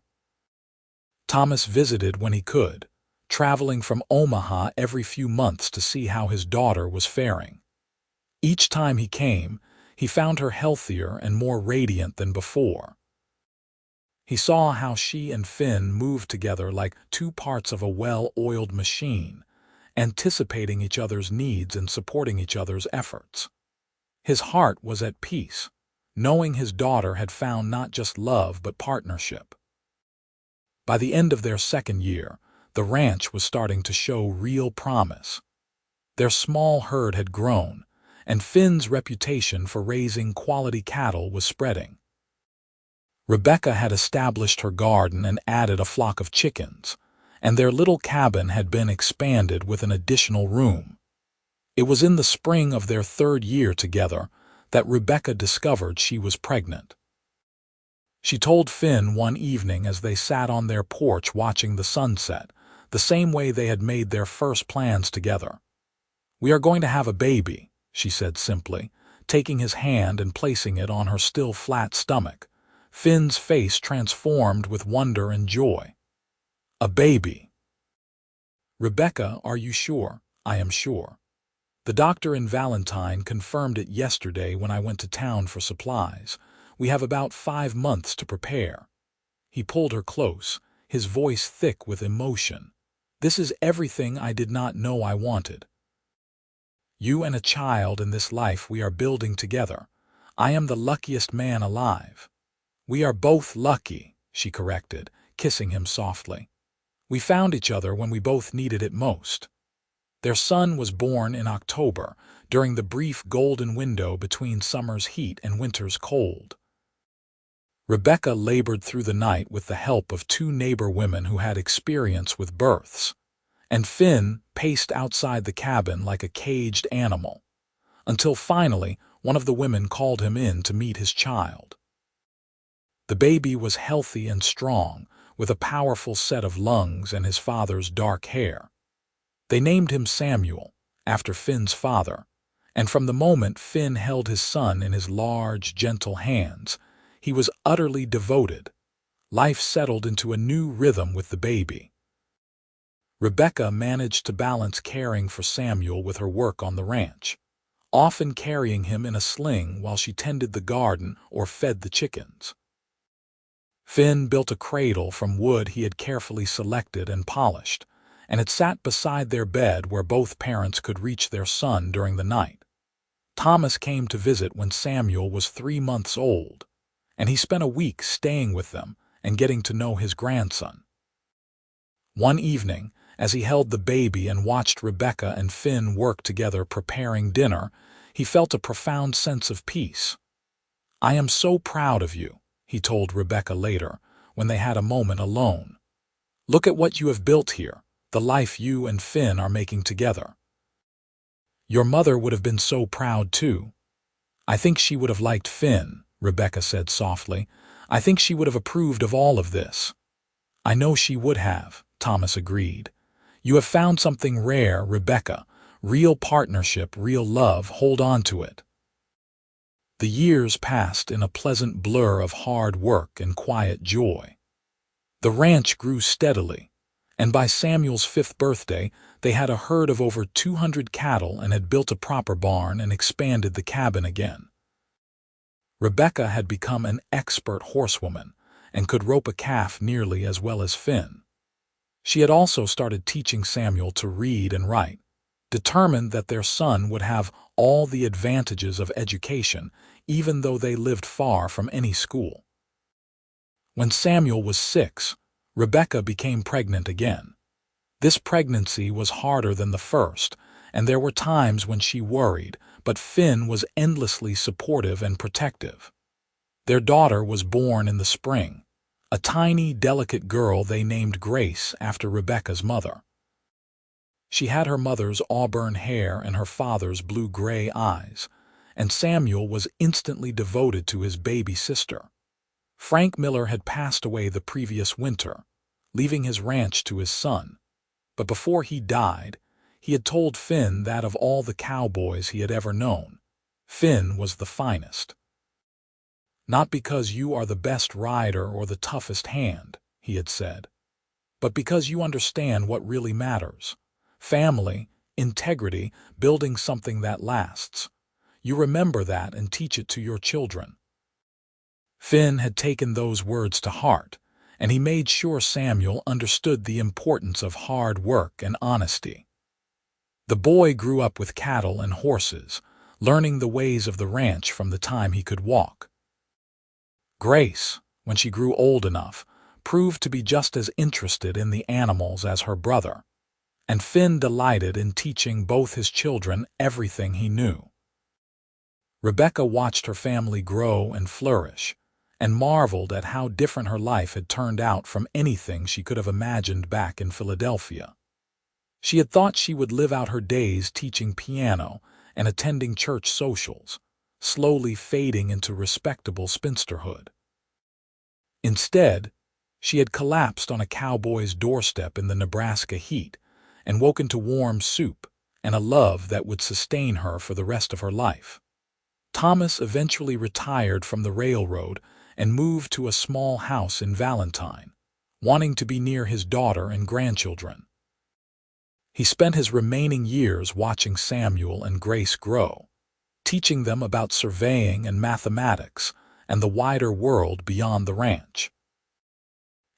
Thomas visited when he could, traveling from Omaha every few months to see how his daughter was faring. Each time he came, he found her healthier and more radiant than before. He saw how she and Finn moved together like two parts of a well-oiled machine, anticipating each other's needs and supporting each other's efforts. His heart was at peace, knowing his daughter had found not just love but partnership. By the end of their second year, the ranch was starting to show real promise. Their small herd had grown, and Finn's reputation for raising quality cattle was spreading. Rebecca had established her garden and added a flock of chickens, and their little cabin had been expanded with an additional room. It was in the spring of their third year together that Rebecca discovered she was pregnant. She told Finn one evening as they sat on their porch watching the sunset, the same way they had made their first plans together. "We are going to have a baby," she said simply, taking his hand and placing it on her still flat stomach. Finn's face transformed with wonder and joy. "A baby." "Rebecca, are you sure?" "I am sure. The doctor in Valentine confirmed it yesterday when I went to town for supplies. We have about 5 months to prepare." He pulled her close, his voice thick with emotion. "This is everything I did not know I wanted. You and a child in this life we are building together. I am the luckiest man alive." "We are both lucky," she corrected, kissing him softly. "We found each other when we both needed it most." Their son was born in October, during the brief golden window between summer's heat and winter's cold. Rebecca labored through the night with the help of 2 neighbor women who had experience with births, and Finn paced outside the cabin like a caged animal, until finally one of the women called him in to meet his child. The baby was healthy and strong, with a powerful set of lungs and his father's dark hair. They named him Samuel, after Finn's father, and from the moment Finn held his son in his large, gentle hands, he was utterly devoted. Life settled into a new rhythm with the baby. Rebecca managed to balance caring for Samuel with her work on the ranch, often carrying him in a sling while she tended the garden or fed the chickens. Finn built a cradle from wood he had carefully selected and polished, and it sat beside their bed where both parents could reach their son during the night. Thomas came to visit when Samuel was 3 months old, and he spent a week staying with them and getting to know his grandson. One evening, as he held the baby and watched Rebecca and Finn work together preparing dinner, he felt a profound sense of peace. "I am so proud of you," he told Rebecca later, when they had a moment alone. "Look at what you have built here, the life you and Finn are making together." "Your mother would have been so proud too." "I think she would have liked Finn," Rebecca said softly. "I think she would have approved of all of this." "I know she would have," Thomas agreed. "You have found something rare, Rebecca. Real partnership, real love. Hold on to it." The years passed in a pleasant blur of hard work and quiet joy. The ranch grew steadily, and by Samuel's 5th birthday, they had a herd of over 200 cattle and had built a proper barn and expanded the cabin again. Rebecca had become an expert horsewoman and could rope a calf nearly as well as Finn. She had also started teaching Samuel to read and write. determined that their son would have all the advantages of education, even though they lived far from any school. When Samuel was 6, Rebecca became pregnant again. This pregnancy was harder than the first, and there were times when she worried, but Finn was endlessly supportive and protective. Their daughter was born in the spring, a tiny, delicate girl they named Grace after Rebecca's mother. She had her mother's auburn hair and her father's blue-gray eyes, and Samuel was instantly devoted to his baby sister. Frank Miller had passed away the previous winter, leaving his ranch to his son. But before he died, he had told Finn that of all the cowboys he had ever known, Finn was the finest. "Not because you are the best rider or the toughest hand," he had said, "but because you understand what really matters. Family, integrity, building something that lasts. You remember that and teach it to your children." Finn had taken those words to heart, and he made sure Samuel understood the importance of hard work and honesty. The boy grew up with cattle and horses, learning the ways of the ranch from the time he could walk. Grace, when she grew old enough, proved to be just as interested in the animals as her brother, and Finn delighted in teaching both his children everything he knew. Rebecca watched her family grow and flourish, and marveled at how different her life had turned out from anything she could have imagined back in Philadelphia. She had thought she would live out her days teaching piano and attending church socials, slowly fading into respectable spinsterhood. Instead, she had collapsed on a cowboy's doorstep in the Nebraska heat and woken to warm soup and a love that would sustain her for the rest of her life. Thomas eventually retired from the railroad and moved to a small house in Valentine, wanting to be near his daughter and grandchildren. He spent his remaining years watching Samuel and Grace grow, teaching them about surveying and mathematics and the wider world beyond the ranch.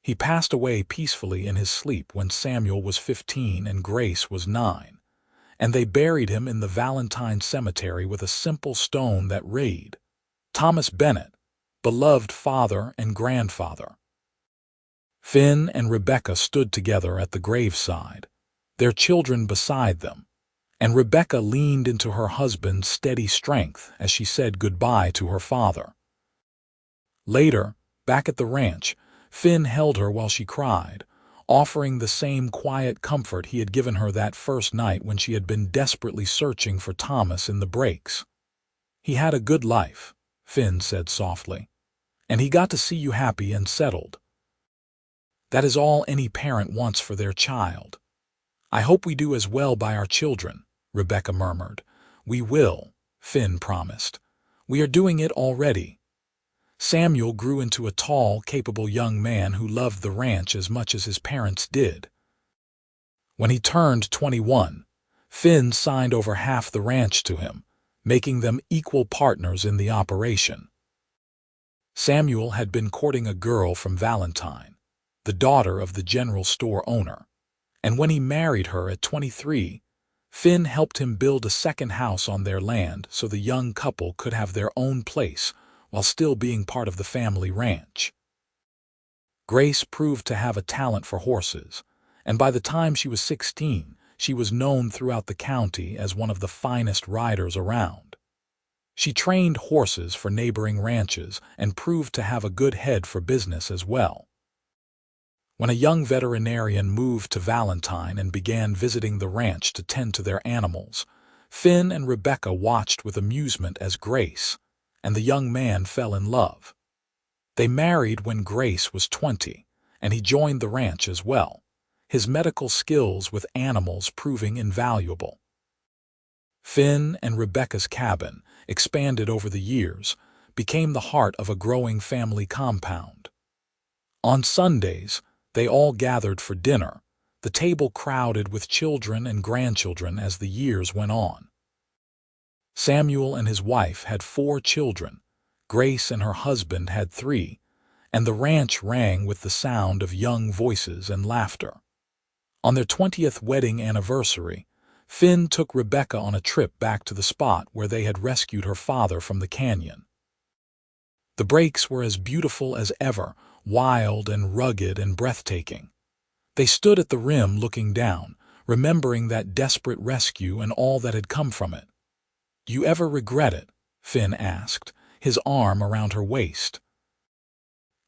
He passed away peacefully in his sleep when Samuel was 15 and Grace was 9, and they buried him in the Valentine Cemetery with a simple stone that read, "Thomas Bennett, beloved father and grandfather." Finn and Rebecca stood together at the graveside, their children beside them, and Rebecca leaned into her husband's steady strength as she said goodbye to her father. Later, back at the ranch, Finn held her while she cried, offering the same quiet comfort he had given her that first night when she had been desperately searching for Thomas in the breaks. "He had a good life," Finn said softly, "and he got to see you happy and settled. That is all any parent wants for their child." "I hope we do as well by our children," Rebecca murmured. "We will," Finn promised. "We are doing it already." Samuel grew into a tall, capable young man who loved the ranch as much as his parents did. When he turned 21, Finn signed over half the ranch to him, making them equal partners in the operation. Samuel had been courting a girl from Valentine, the daughter of the general store owner, and when he married her at 23, Finn helped him build a second house on their land so the young couple could have their own place while still being part of the family ranch. Grace proved to have a talent for horses, and by the time she was 16, she was known throughout the county as one of the finest riders around. She trained horses for neighboring ranches and proved to have a good head for business as well. When a young veterinarian moved to Valentine and began visiting the ranch to tend to their animals, Finn and Rebecca watched with amusement as Grace and the young man fell in love. They married when Grace was 20, and he joined the ranch as well, his medical skills with animals proving invaluable. Finn and Rebecca's cabin, expanded over the years, became the heart of a growing family compound. On Sundays, they all gathered for dinner, the table crowded with children and grandchildren as the years went on. Samuel and his wife had 4 children, Grace and her husband had 3, and the ranch rang with the sound of young voices and laughter. On their 20th wedding anniversary, Finn took Rebecca on a trip back to the spot where they had rescued her father from the canyon. The breaks were as beautiful as ever, wild and rugged and breathtaking. They stood at the rim looking down, remembering that desperate rescue and all that had come from it. "Do you ever regret it?" Finn asked, his arm around her waist.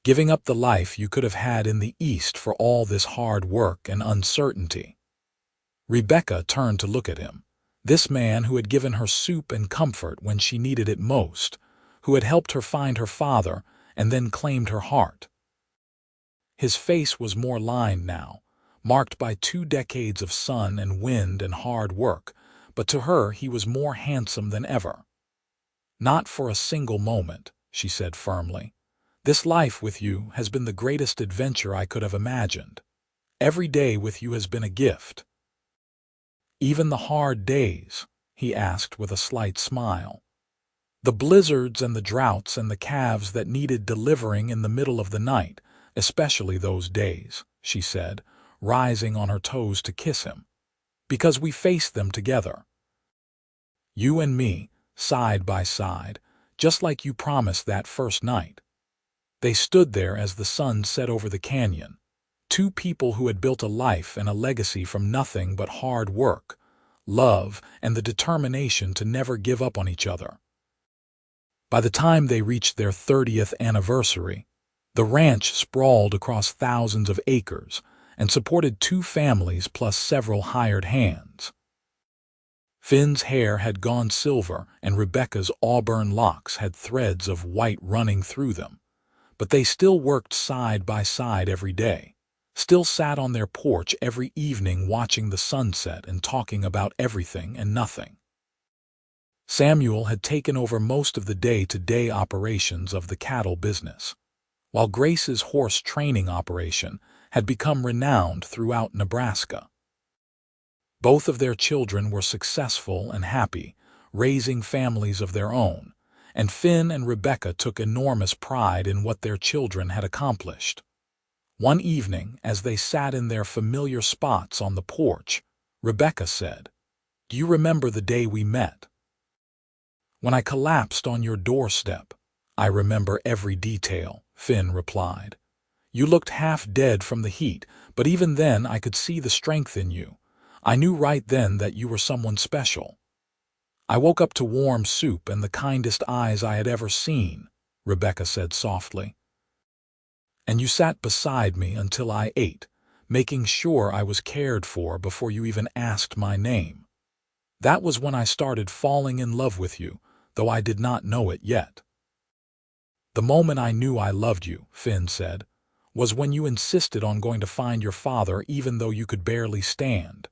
"Giving up the life you could have had in the East for all this hard work and uncertainty?" Rebecca turned to look at him, this man who had given her soup and comfort when she needed it most, who had helped her find her father and then claimed her heart. His face was more lined now, marked by 2 decades of sun and wind and hard work, but to her he was more handsome than ever. "Not for a single moment," she said firmly. "This life with you has been the greatest adventure I could have imagined. Every day with you has been a gift." "Even the hard days?" he asked with a slight smile. "The blizzards and the droughts and the calves that needed delivering in the middle of the night, especially those days," she said, rising on her toes to kiss him. "Because we faced them together. You and me, side by side, just like you promised that first night." They stood there as the sun set over the canyon, 2 people who had built a life and a legacy from nothing but hard work, love, and the determination to never give up on each other. By the time they reached their 30th anniversary, the ranch sprawled across thousands of acres and supported 2 families plus several hired hands. Finn's hair had gone silver and Rebecca's auburn locks had threads of white running through them, but they still worked side by side every day, still sat on their porch every evening watching the sunset and talking about everything and nothing. Samuel had taken over most of the day-to-day operations of the cattle business, while Grace's horse training operation had become renowned throughout Nebraska. Both of their children were successful and happy, raising families of their own, and Finn and Rebecca took enormous pride in what their children had accomplished. One evening, as they sat in their familiar spots on the porch, Rebecca said, "Do you remember the day we met?" "When I collapsed on your doorstep, I remember every detail," Finn replied. "You looked half dead from the heat, but even then I could see the strength in you. I knew right then that you were someone special." "I woke up to warm soup and the kindest eyes I had ever seen," Rebecca said softly. "And you sat beside me until I ate, making sure I was cared for before you even asked my name. That was when I started falling in love with you, though I did not know it yet." "The moment I knew I loved you," Finn said, "was when you insisted on going to find your father even though you could barely stand.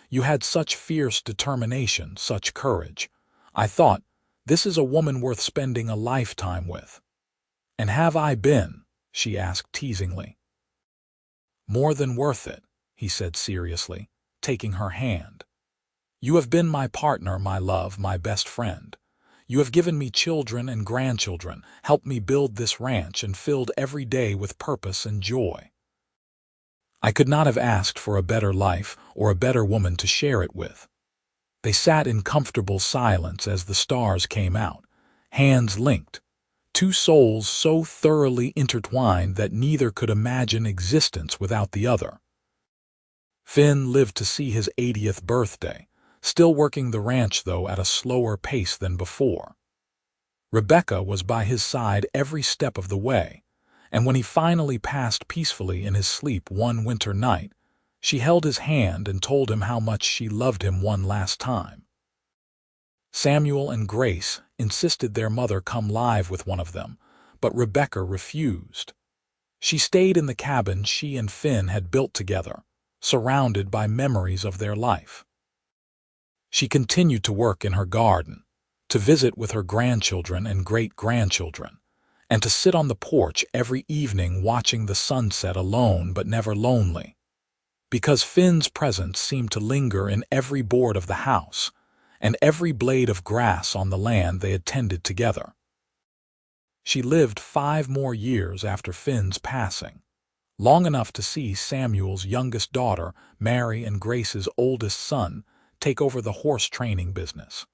You had such fierce determination, such courage. I thought, this is a woman worth spending a lifetime with." "And have I been?" she asked teasingly. "More than worth it," he said seriously, taking her hand. "You have been my partner, my love, my best friend. You have given me children and grandchildren, helped me build this ranch, and filled every day with purpose and joy. I could not have asked for a better life or a better woman to share it with." They sat in comfortable silence as the stars came out, hands linked, 2 souls so thoroughly intertwined that neither could imagine existence without the other. Finn lived to see his 80th birthday, still working the ranch though at a slower pace than before. Rebecca was by his side every step of the way, and when he finally passed peacefully in his sleep one winter night, she held his hand and told him how much she loved him one last time. Samuel and Grace insisted their mother come live with one of them, but Rebecca refused. She stayed in the cabin she and Finn had built together, surrounded by memories of their life. She continued to work in her garden, to visit with her grandchildren and great-grandchildren, and to sit on the porch every evening watching the sunset alone but never lonely. Because Finn's presence seemed to linger in every board of the house and every blade of grass on the land they had tended together. She lived 5 more years after Finn's passing, long enough to see Samuel's youngest daughter marry and Grace's oldest son take over the horse training business.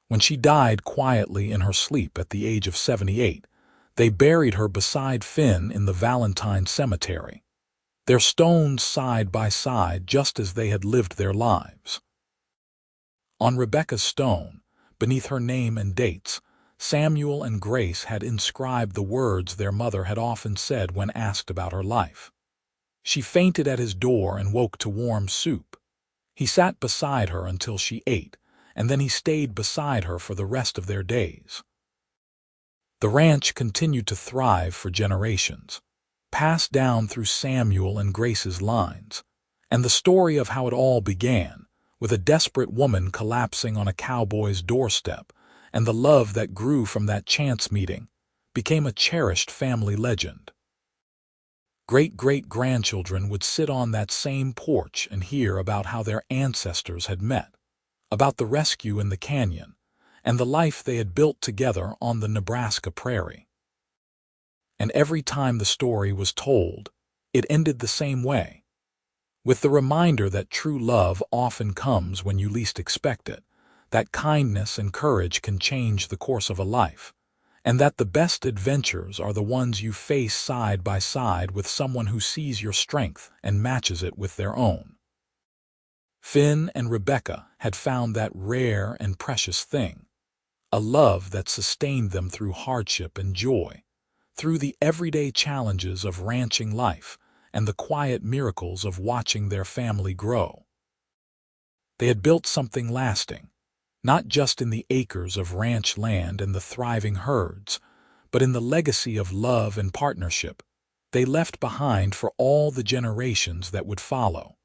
When she died quietly in her sleep at the age of 78, they buried her beside Finn in the Valentine Cemetery, their stones side by side just as they had lived their lives. On Rebecca's stone, beneath her name and dates, Samuel and Grace had inscribed the words their mother had often said when asked about her life. She fainted at his door and woke to warm soup. He sat beside her until she ate, and then he stayed beside her for the rest of their days. The ranch continued to thrive for generations, passed down through Samuel and Grace's lines, and the story of how it all began, with a desperate woman collapsing on a cowboy's doorstep, and the love that grew from that chance meeting, became a cherished family legend. Great-great-grandchildren would sit on that same porch and hear about how their ancestors had met, about the rescue in the canyon, and the life they had built together on the Nebraska prairie. And every time the story was told, it ended the same way, with the reminder that true love often comes when you least expect it, that kindness and courage can change the course of a life, and that the best adventures are the ones you face side by side with someone who sees your strength and matches it with their own. Finn and Rebecca had found that rare and precious thing, a love that sustained them through hardship and joy, through the everyday challenges of ranching life and the quiet miracles of watching their family grow. They had built something lasting, not just in the acres of ranch land and the thriving herds, but in the legacy of love and partnership they left behind for all the generations that would follow.